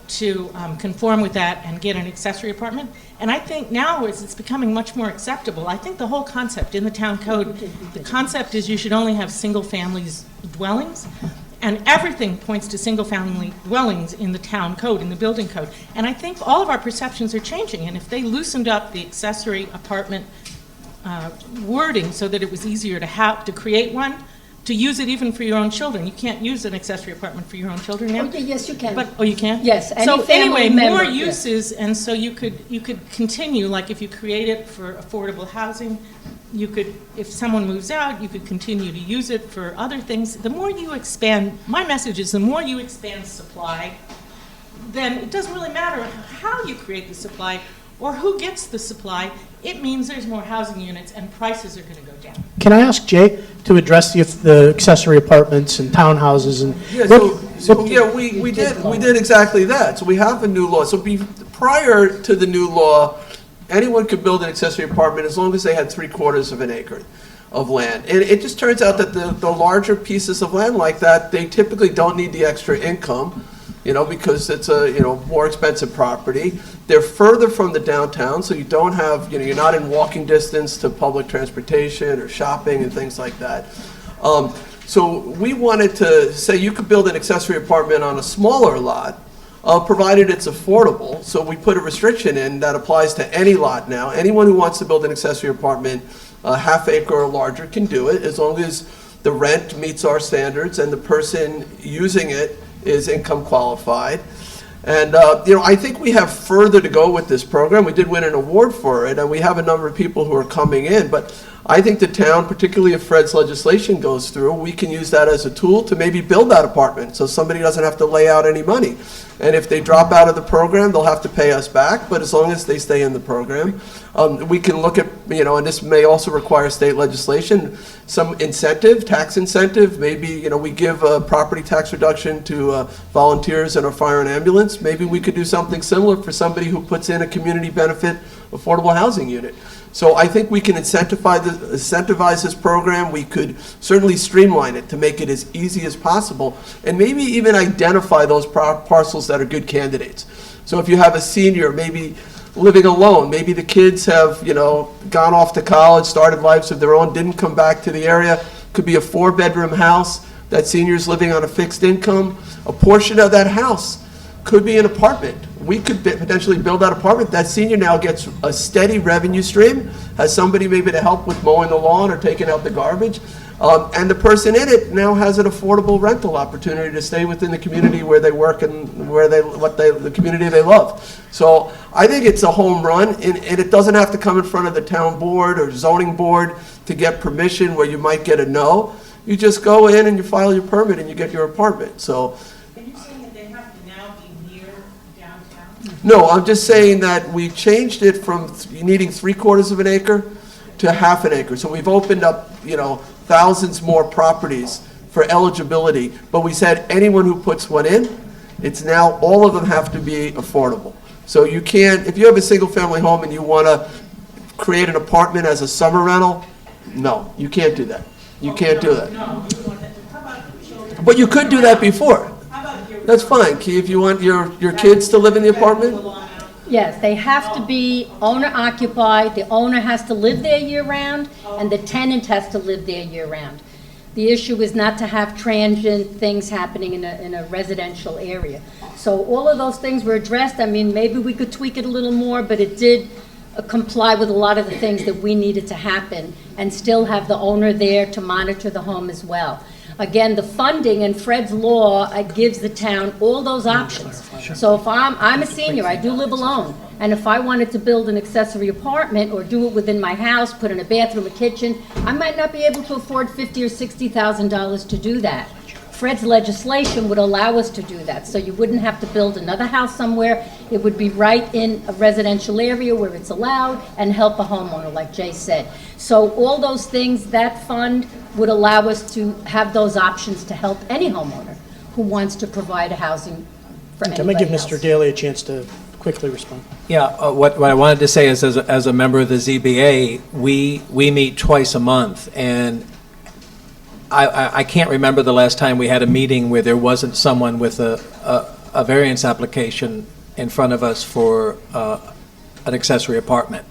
to conform with that and get an accessory apartment. And I think now as it's becoming much more acceptable, I think the whole concept in the town code, the concept is you should only have single-family dwellings, and everything points to single-family dwellings in the town code, in the building code. And I think all of our perceptions are changing, and if they loosened up the accessory apartment wording so that it was easier to create one, to use it even for your own children. You can't use an accessory apartment for your own children now. Okay, yes, you can. But, oh, you can? Yes, any So family anyway, member, more yes. uses, and so you could continue, like if you create it for affordable housing, you could, if someone moves out, you could continue to use it for other things. The more you expand, my message is the more you expand supply, then it doesn't really matter how you create the supply or who gets the supply. It means there's more housing units and prices are going to go down. Can I ask Jay to address the accessory apartments and townhouses and? Yeah, we did exactly that. So we have a new law. So prior to the new law, anyone could build an accessory apartment as long as they had 3/4 of an acre of land. And it just turns out that the larger pieces of land like that, they typically don't need the extra income, because it's a, more expensive property. They're further from the downtown, so you don't have, you're not in walking distance to public transportation or shopping and things like that. So we wanted to say you could build an accessory apartment on a smaller lot, provided it's affordable. So we put a restriction in that applies to any lot now. Anyone who wants to build an accessory apartment, half acre or larger, can do it, as long as the rent meets our standards and the person using it is income qualified. And I think we have further to go with this program. We did win an award for it, and we have a number of people who are coming in. But I think the town, particularly if Fred's legislation goes through, we can use that as a tool to maybe build that apartment so somebody doesn't have to lay out any money. And if they drop out of the program, they'll have to pay us back, but as long as they stay in the program, we can look at, and this may also require state legislation, some incentive, tax incentive. Maybe, we give a property tax reduction to volunteers in our fire and ambulance. Maybe we could do something similar for somebody who puts in a community benefit affordable housing unit. So I think we can incentivize this program. We could certainly streamline it to make it as easy as possible, and maybe even identify those parcels that are good candidates. So if you have a senior, maybe living alone, maybe the kids have, gone off to college, started lives of their own, didn't come back to the area, could be a 4-bedroom house, that senior's living on a fixed income. A portion of that house could be an apartment. We could potentially build that apartment. That senior now gets a steady revenue stream, has somebody maybe to help with mowing the lawn or taking out the garbage, and the person in it now has an affordable rental opportunity to stay within the community where they work and the community they love. So I think it's a home run, and it doesn't have to come in front of the town board or zoning board to get permission where you might get a no. You just go in and you file your permit and you get your apartment. So. No, I'm just saying that we changed it from needing 3/4 of an acre to half an acre. So we've opened up, thousands more properties for eligibility. But we said anyone who puts one in, it's now all of them have to be affordable. So you can't, if you have a single family home and you want to create an apartment as a summer rental, no, you can't do that. You can't do that. But you could do that before. That's fine, Key, if you want your kids to live in the apartment? Yes, they have to be owner occupied, the owner has to live there year round, and the tenant has to live there year round. The issue is not to have transient things happening in a residential area. So all of those things were addressed. I mean, maybe we could tweak it a little more, but it did comply with a lot of the things that we needed to happen and still have the owner there to monitor the home as well. Again, the funding and Fred's law gives the town all those options. So if I'm a senior, I do live alone, and if I wanted to build an accessory apartment or do it within my house, put in a bathroom, a kitchen, I might not be able to afford $50,000 or $60,000 to do that. Fred's legislation would allow us to do that, so you wouldn't have to build another house somewhere. It would be right in a residential area where it's allowed and help a homeowner, like Jay said. So all those things, that fund would allow us to have those options to help any homeowner who wants to provide a housing for anybody I'm going to give else. Mr. Daly a chance to quickly respond. Yeah, what I wanted to say is, as a member of the ZBA, we meet twice a month, and I can't remember the last time we had a meeting where there wasn't someone with a variance application in front of us for an accessory apartment.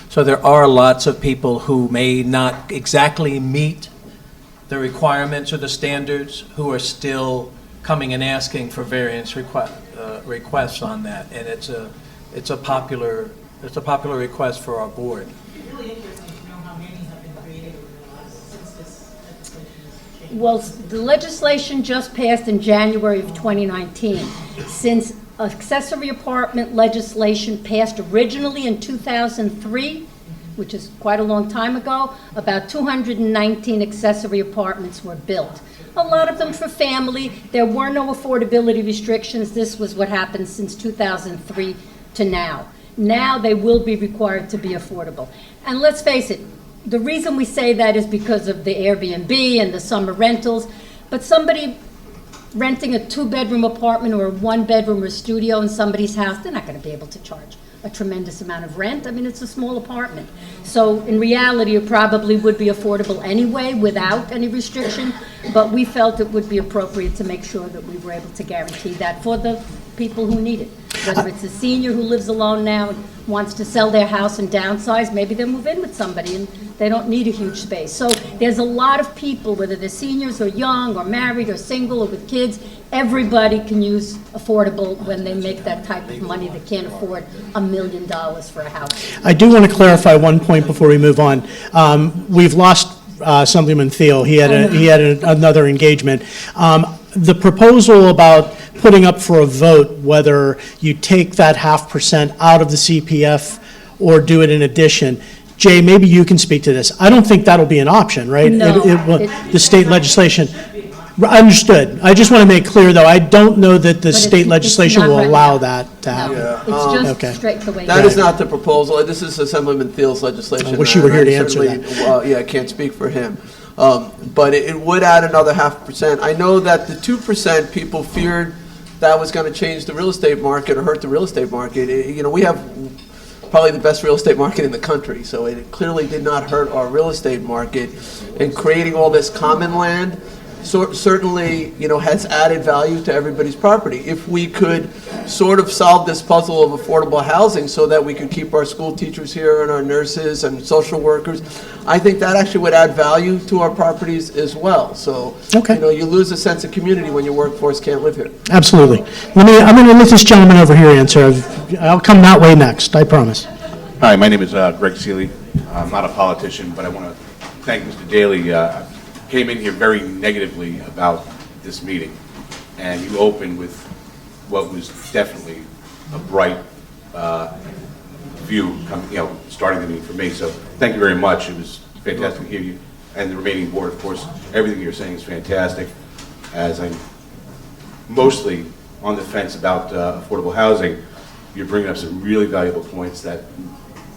So there are lots of people who may not exactly meet the requirements or the standards who are still coming and asking for variance requests on that, and it's a popular request for our board. It's really interesting to know how many have been created since this legislation has changed. Well, the legislation just passed in January of 2019. Since accessory apartment legislation passed originally in 2003, which is quite a long time ago, about 219 accessory apartments were built. A lot of them for family. There were no affordability restrictions. This was what happened since 2003 to now. Now they will be required to be affordable. And let's face it, the reason we say that is because of the Airbnb and the summer rentals, but somebody renting a two-bedroom apartment or a one-bedroom or studio in somebody's house, they're not going to be able to charge a tremendous amount of rent. I mean, it's a small apartment. So in reality, it probably would be affordable anyway without any restriction, but we felt it would be appropriate to make sure that we were able to guarantee that for the people who need it. Whether it's a senior who lives alone now and wants to sell their house and downsize, maybe they'll move in with somebody and they don't need a huge space. So there's a lot of people, whether they're seniors or young or married or single or with kids, everybody can use affordable when they make that type of money. They can't afford $1 million for a house. I do want to clarify one point before we move on. We've lost Assemblyman Thiel. He had another engagement. The proposal about putting up for a vote whether you take that 0.5% out of the CPF or do it in addition. Jay, maybe you can speak to this. I don't think that'll be an option, right? No. The state legislation. Understood. I just want to make clear, though, I don't know that the state legislation will allow that to happen. It's just Okay. straight the way. That is not the proposal. This is Assemblyman Thiel's legislation. I wish you were here to answer that. Yeah, I can't speak for him. But it would add another 0.5%. I know that the 2% people feared that was going to change the real estate market or hurt the real estate market. We have probably the best real estate market in the country, so it clearly did not hurt our real estate market. And creating all this common land certainly, has added value to everybody's property. If we could sort of solve this puzzle of affordable housing so that we could keep our school teachers here and our nurses and social workers, I think that actually would add value to our properties as well. So, you lose a sense of community when your workforce can't live here. Absolutely. I'm going to let this gentleman over here answer. I'll come that way next, I promise. Hi, my name is Greg Seeley. I'm not a politician, but I want to thank Mr. Daly. Came in here very negatively about this meeting, and you opened with what was definitely a bright view, starting the meeting for me. So thank you very much. It was fantastic to hear you, and the remaining board, of course. Everything you're saying is fantastic. As I'm mostly on the fence about affordable housing, you're bringing up some really valuable points that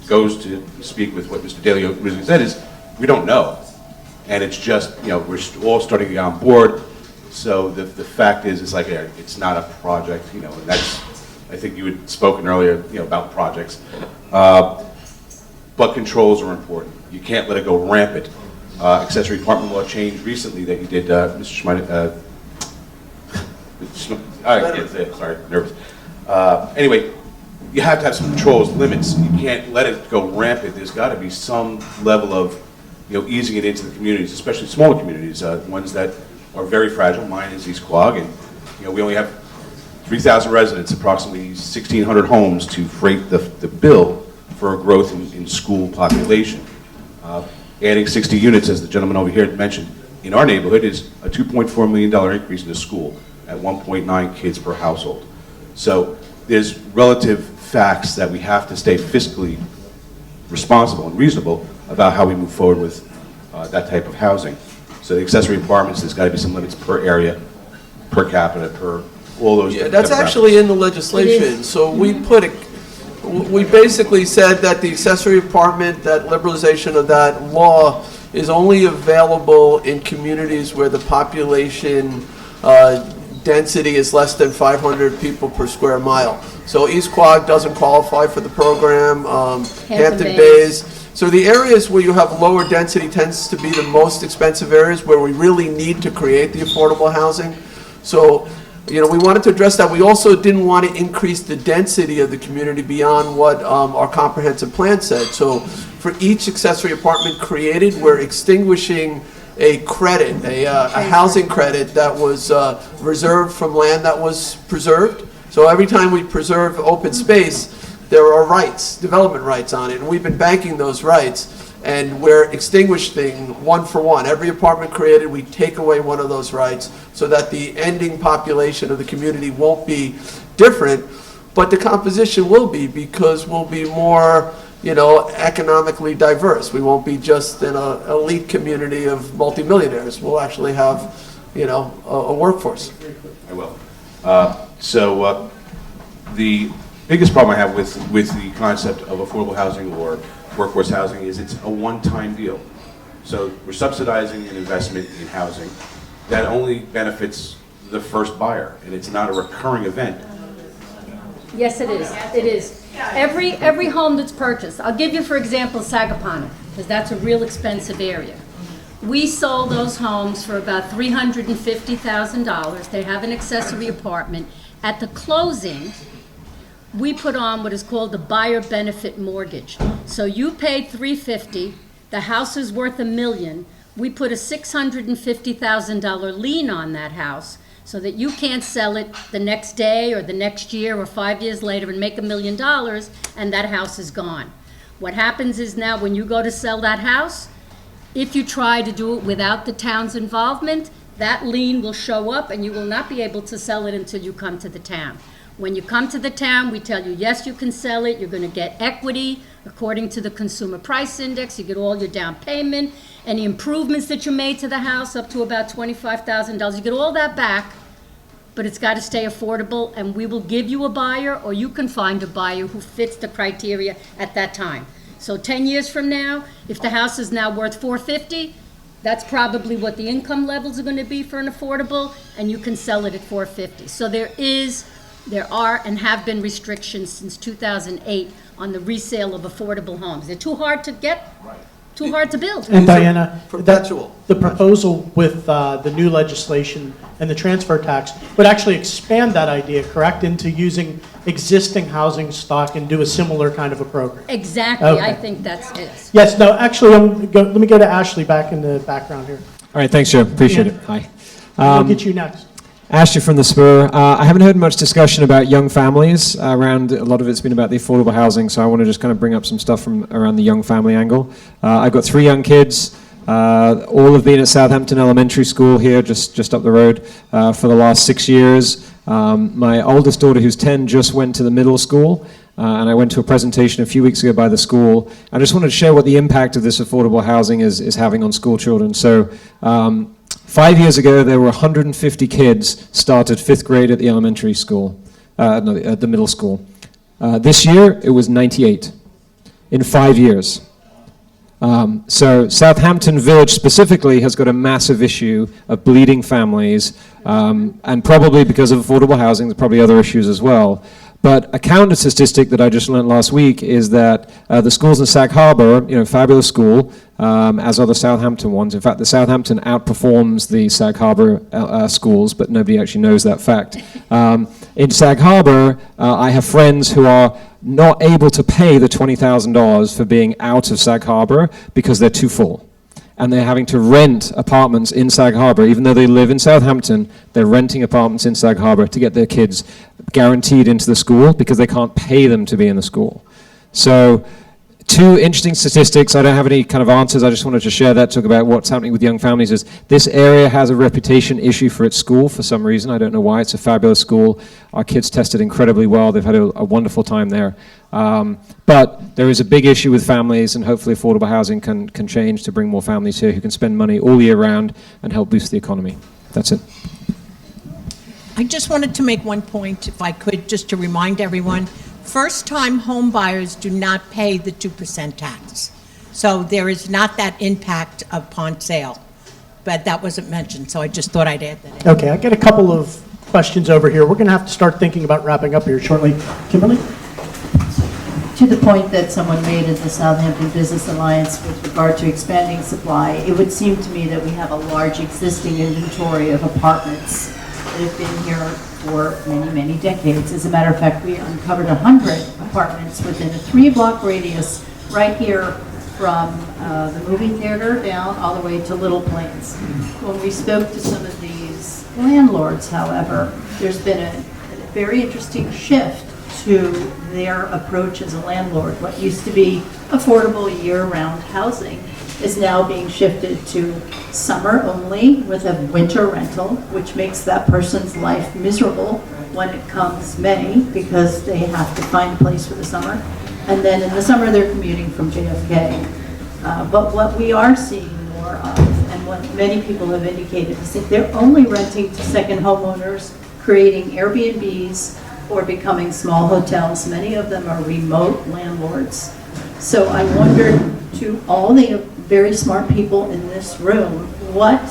goes to speak with what Mr. Daly originally said is we don't know. And it's just, we're all starting to get on board. So the fact is, it's like, it's not a project, and that's, I think you had spoken earlier, about projects. But controls are important. You can't let it go rampant. Accessory apartment law changed recently that you did, Mr. Schmidt, I can't say it, sorry, nervous. Anyway, you have to have some controls, limits. You can't let it go rampant. There's got to be some level of easing it into the communities, especially smaller communities, ones that are very fragile. Mine is East Quogue, and we only have 3,000 residents, approximately 1,600 homes to freight the bill for a growth in school population. Adding 60 units, as the gentleman over here mentioned, in our neighborhood is a $2.4 million increase in the school at 1.9 kids per household. So there's relative facts that we have to stay fiscally responsible and reasonable about how we move forward with that type of housing. So the accessory apartments, there's got to be some limits per area, per capita, per all those. Yeah, that's actually in the legislation. So we basically said that the accessory apartment, that liberalization of that law is only available in communities where the population density is less than 500 people per square mile. So East Quogue doesn't qualify for the program, Hampton Bays. So the areas where you have lower density tends to be the most expensive areas where we really need to create the affordable housing. So, we wanted to address that. We also didn't want to increase the density of the community beyond what our comprehensive plan said. So for each accessory apartment created, we're extinguishing a credit, a housing credit that was reserved from land that was preserved. So every time we preserve open space, there are rights, development rights on it, and we've been banking those rights, and we're extinguishing one for one. Every apartment created, we take away one of those rights so that the ending population of the community won't be different, but the composition will be, because we'll be more, economically diverse. We won't be just an elite community of multimillionaires. We'll actually have, a workforce. I will. So the biggest problem I have with the concept of affordable housing or workforce housing is it's a one-time deal. So we're subsidizing an investment in housing that only benefits the first buyer, and it's not a recurring event. Yes, it is. It is. Every home that's purchased, I'll give you, for example, Sagaponic, because that's a real expensive area. We sold those homes for about $350,000. They have an accessory apartment. At the closing, we put on what is called a buyer benefit mortgage. So you paid $350,000, the house is worth $1 million. We put a $650,000 lien on that house so that you can't sell it the next day or the next year or 5 years later and make $1 million, and that house is gone. What happens is now when you go to sell that house, if you try to do it without the town's involvement, that lien will show up and you will not be able to sell it until you come to the town. When you come to the town, we tell you, yes, you can sell it. You're going to get equity according to the Consumer Price Index. You get all your down payment, any improvements that you made to the house up to about $25,000. You get all that back, but it's got to stay affordable, and we will give you a buyer, or you can find a buyer who fits the criteria at that time. So 10 years from now, if the house is now worth $450,000, that's probably what the income levels are going to be for an affordable, and you can sell it at $450,000. So there are and have been restrictions since 2008 on the resale of affordable homes. They're too hard to get, too hard to build. And Diana, perpetual. The proposal with the new legislation and the transfer tax would actually expand that idea, correct, into using existing housing stock and do a similar kind of a program. Exactly, Okay. I think that's it. Yes, no, actually, let me go to Ashley back in the background here. All right, thanks, Joe. Appreciate Yeah. it. Hi. We'll get you next. Ashley from the Spur. I haven't heard much discussion about young families around. A lot of it's been about the affordable housing, so I want to just kind of bring up some stuff from around the young family angle. I've got 3 young kids. All have been at Southampton Elementary School here, just up the road, for the last 6 years. My oldest daughter, who's 10, just went to the middle school, and I went to a presentation a few weeks ago by the school. I just wanted to share what the impact of this affordable housing is having on school children. So 5 years ago, there were 150 kids started 5th grade at the elementary school, at the middle school. This year, it was 98 in 5 years. So Southampton Village specifically has got a massive issue of bleeding families, and probably because of affordable housing, there's probably other issues as well. But a counter statistic that I just learned last week is that the schools in Sag Harbor, fabulous school, as are the Southampton ones. In fact, the Southampton outperforms the Sag Harbor schools, but nobody actually knows that fact. In Sag Harbor, I have friends who are not able to pay the $20,000 for being out of Sag Harbor because they're too full. and they're having to rent apartments in Sag Harbor. Even though they live in Southampton, they're renting apartments in Sag Harbor to get their kids guaranteed into the school because they can't pay them to be in the school. So, two interesting statistics. I don't have any kind of answers. I just wanted to share that, talk about what's happening with young families. Is this area has a reputation issue for its school for some reason. I don't know why. It's a fabulous school. Our kids tested incredibly well. They've had a wonderful time there. But there is a big issue with families, and hopefully affordable housing can change to bring more families here who can spend money all year round and help boost the economy. That's it. I just wanted to make one point, if I could, just to remind everyone. First-time home buyers do not pay the 2% tax. So there is not that impact upon sale. But that wasn't mentioned, so I just thought I'd add that in. Okay, I got a couple of questions over here. We're going to have to start thinking about wrapping up here shortly. Kimberly? To the point that someone made at the Southampton Business Alliance with regard to expanding supply, it would seem to me that we have a large existing inventory of apartments that have been here for many, many decades. As a matter of fact, we uncovered 100 apartments within a 3-block radius right here from the movie theater down all the way to Little Plains. When we spoke to some of these landlords, however, there's been a very interesting shift to their approach as a landlord. What used to be affordable year-round housing is now being shifted to summer only with a winter rental, which makes that person's life miserable when it comes May because they have to find a place for the summer. And then in the summer, they're commuting from JFK. But what we are seeing more of, and what many people have indicated, is that they're only renting to second homeowners, creating Airbnbs, or becoming small hotels. Many of them are remote landlords. So I wondered, to all the very smart people in this room, what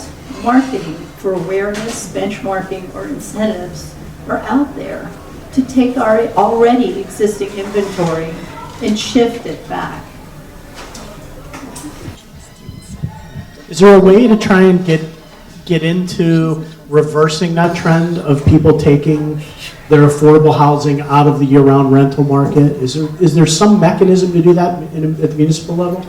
marketing for awareness, benchmarking, or incentives are out there to take our already existing inventory and shift it back? Is there a way to try and get into reversing that trend of people taking their affordable housing out of the year-round rental market? Is there some mechanism to do that at the municipal level?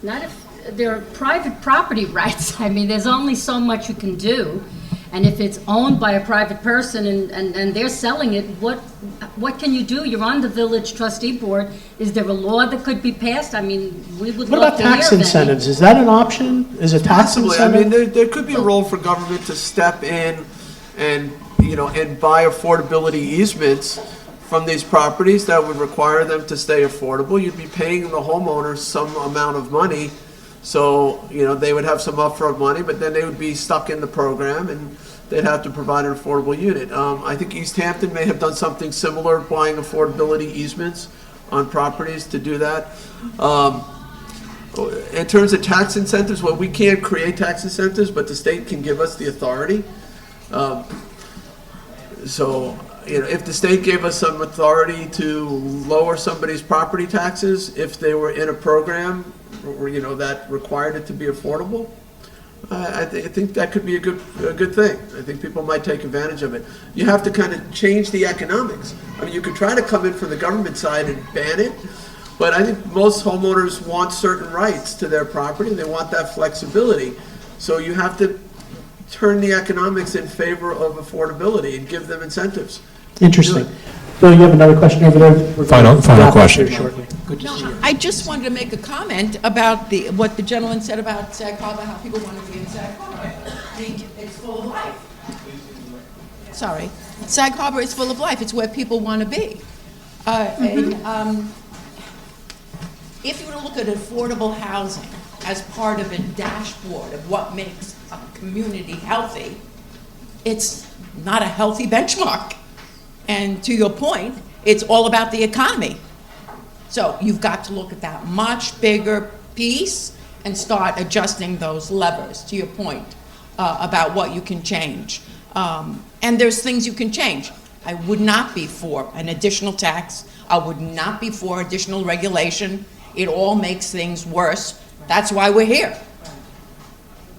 Not if there are private property rights. I mean, there's only so much you can do. And if it's owned by a private person and they're selling it, what can you do? You're on the village trustee board. Is there a law that could be passed? I mean, we would What love about to hear tax of any. incentives? Is that an option? Is a tax Possibly. I incentive? mean, there could be a role for government to step in and, and buy affordability easements from these properties that would require them to stay affordable. You'd be paying the homeowners some amount of money. So, they would have some upfront money, but then they would be stuck in the program and they'd have to provide an affordable unit. I think East Hampton may have done something similar, buying affordability easements on properties to do that. In terms of tax incentives, well, we can't create tax incentives, but the state can give us the authority. So, if the state gave us some authority to lower somebody's property taxes, if they were in a program, that required it to be affordable, I think that could be a good thing. I think people might take advantage of it. You have to kind of change the economics. I mean, you could try to come in from the government side and ban it, but I think most homeowners want certain rights to their property, and they want that flexibility. So you have to turn the economics in favor of affordability and give them incentives. Interesting. Bill, you have another question over there? We're Final gonna wrap up question. here shortly. Good to see you. I just wanted to make a comment about what the gentleman said about Sag Harbor, how people want to be in Sag Harbor. It's full of life. Sorry. Sag Harbor is full of life. It's where people want to be. If you were to look at affordable housing as part of a dashboard of what makes a community healthy, it's not a healthy benchmark. And to your point, it's all about the economy. So you've got to look at that much bigger piece and start adjusting those levers, to your point, about what you can change. And there's things you can change. I would not be for an additional tax. I would not be for additional regulation. It all makes things worse. That's why we're here.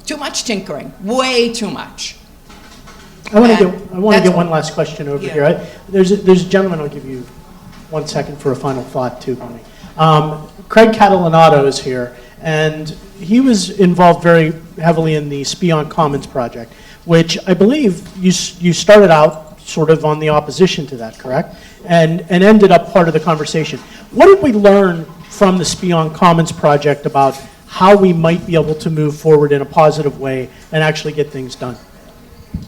Too much tinkering, way too much. I want to get one last question over here. There's a gentleman. I'll give you 1 second for a final thought too, Bonnie. Craig Catalanato is here, And he was involved very heavily in the Spion Commons project, which I believe you started out sort of on the opposition to that, correct? And ended up part of the conversation. What did we learn from the Spion Commons project about how we might be able to move forward in a positive way and actually get things done?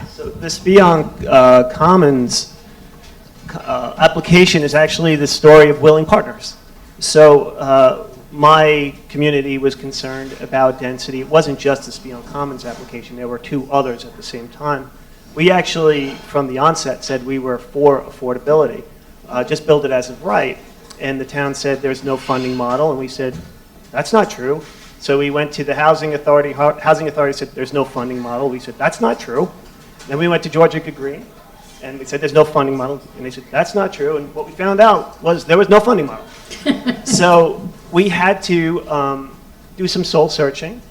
So the Spion Commons application is actually the story of willing partners. So my community was concerned about density. It wasn't just the Spion Commons application. There were two others at the same time. We actually, from the onset, said we were for affordability. Just build it as of right. And the town said there's no funding model. And we said, that's not true. So we went to the Housing Authority. Housing Authority said there's no funding model. We said, that's not true. Then we went to Georgia Green. And we said there's no funding model. And they said, that's not true. And what we found out was there was no funding model. So we had to do some soul searching.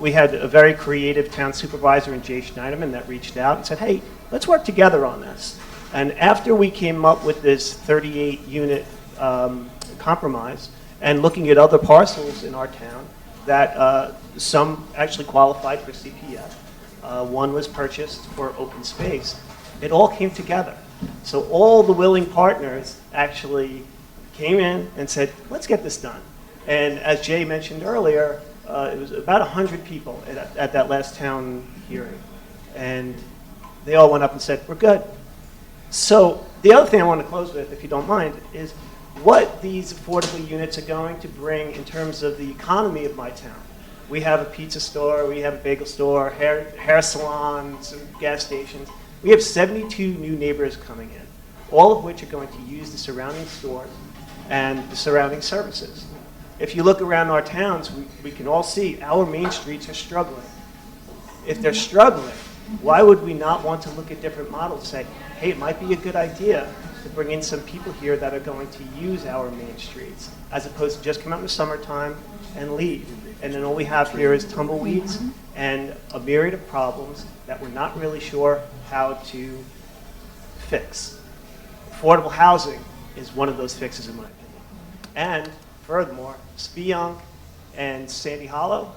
We had a very creative town supervisor in Jay Schneiderman that reached out and said, hey, let's work together on this. And after we came up with this 38-unit compromise and looking at other parcels in our town that some actually qualified for CPF, one was purchased for open space, it all came together. So all the willing partners actually came in and said, let's get this done. And as Jay mentioned earlier, it was about 100 people at that last town hearing. And they all went up and said, we're good. So the other thing I want to close with, if you don't mind, is what these affordable units are going to bring in terms of the economy of my town. We have a pizza store, we have a bagel store, hair salons, some gas stations. We have 72 new neighbors coming in, all of which are going to use the surrounding stores and the surrounding services. If you look around our towns, we can all see our main streets are struggling. If they're struggling, why would we not want to look at different models and say, hey, it might be a good idea to bring in some people here that are going to use our main streets, as opposed to just come out in the summertime and leave. And then all we have here is tumbleweeds and a myriad of problems that we're not really sure how to fix. Affordable housing is one of those fixes, in my opinion. And furthermore, Spionk and Sandy Hollow,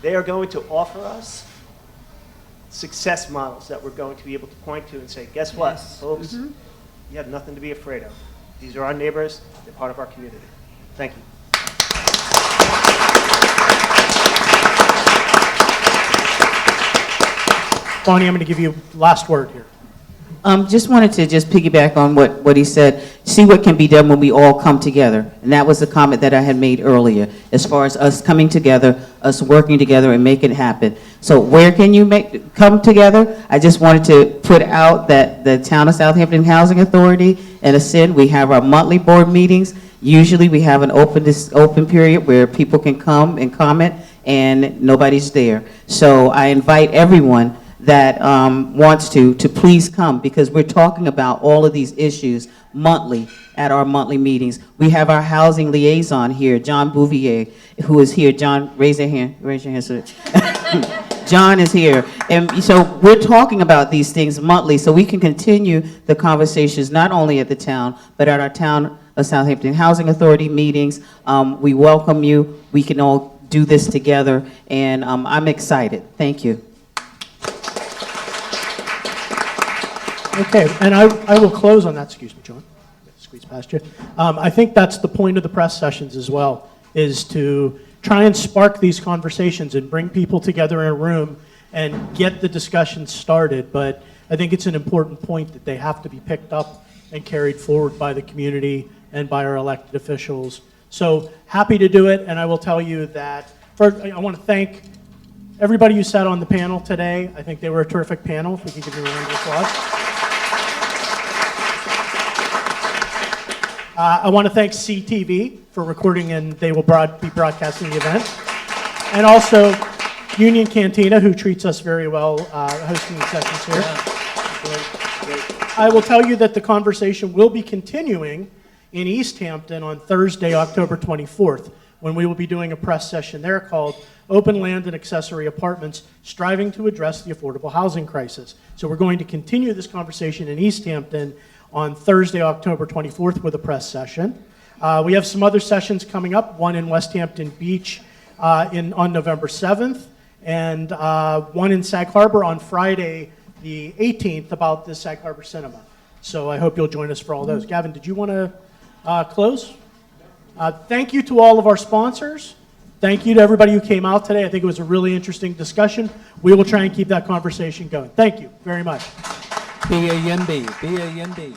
they are going to offer us success models that we're going to be able to point to and say, guess what, folks? You have nothing to be afraid of. These are our neighbors. They're part of our community. Thank you. Bonnie, I'm going to give you last word here. Just wanted to just piggyback on what he said. See what can be done when we all come together. And that was the comment that I had made earlier, as far as us coming together, us working together and making it happen. So where can you come together? I just wanted to put out that the Town of Southampton Housing Authority and Ascend, we have our monthly board meetings. Usually we have an open period where people can come and comment and nobody's there. So I invite everyone that wants to please come, because we're talking about all of these issues monthly at our monthly meetings. We have our housing liaison here, John Bouvier, who is here. John, raise your hand. Raise your hand, sir. John is here. And so we're talking about these things monthly so we can continue the conversations not only at the town, but at our Town of Southampton Housing Authority meetings. We welcome you. We can all do this together, and I'm excited. Thank you. Okay, and I will close on that. Excuse me, John. Squeeze past you. I think that's the point of the press sessions as well, is to try and spark these conversations and bring people together in a room and get the discussion started. But I think it's an important point that they have to be picked up and carried forward by the community and by our elected officials. So happy to do it, and I will tell you that first, I want to thank everybody who sat on the panel today. I think they were a terrific panel. If we could give you a round of applause. I want to thank CTV for recording, and they will be broadcasting the event. And also Union Cantina, who treats us very well, hosting the sessions here. I will tell you that the conversation will be continuing in East Hampton on Thursday, October 24th, when we will be doing a press session there called Open Land and Accessory Apartments, Striving to Address the Affordable Housing Crisis. So we're going to continue this conversation in East Hampton on Thursday, October 24th with a press session. We have some other sessions coming up, one in West Hampton Beach on November 7th, and one in Sag Harbor on Friday, the 18th, about the Sag Harbor Cinema. So I hope you'll join us for all those. Gavin, did you want to close? Thank you to all of our sponsors. Thank you to everybody who came out today. I think it was a really interesting discussion. We will try and keep that conversation going. Thank you very much. B-A-N-B, B-A-N-B.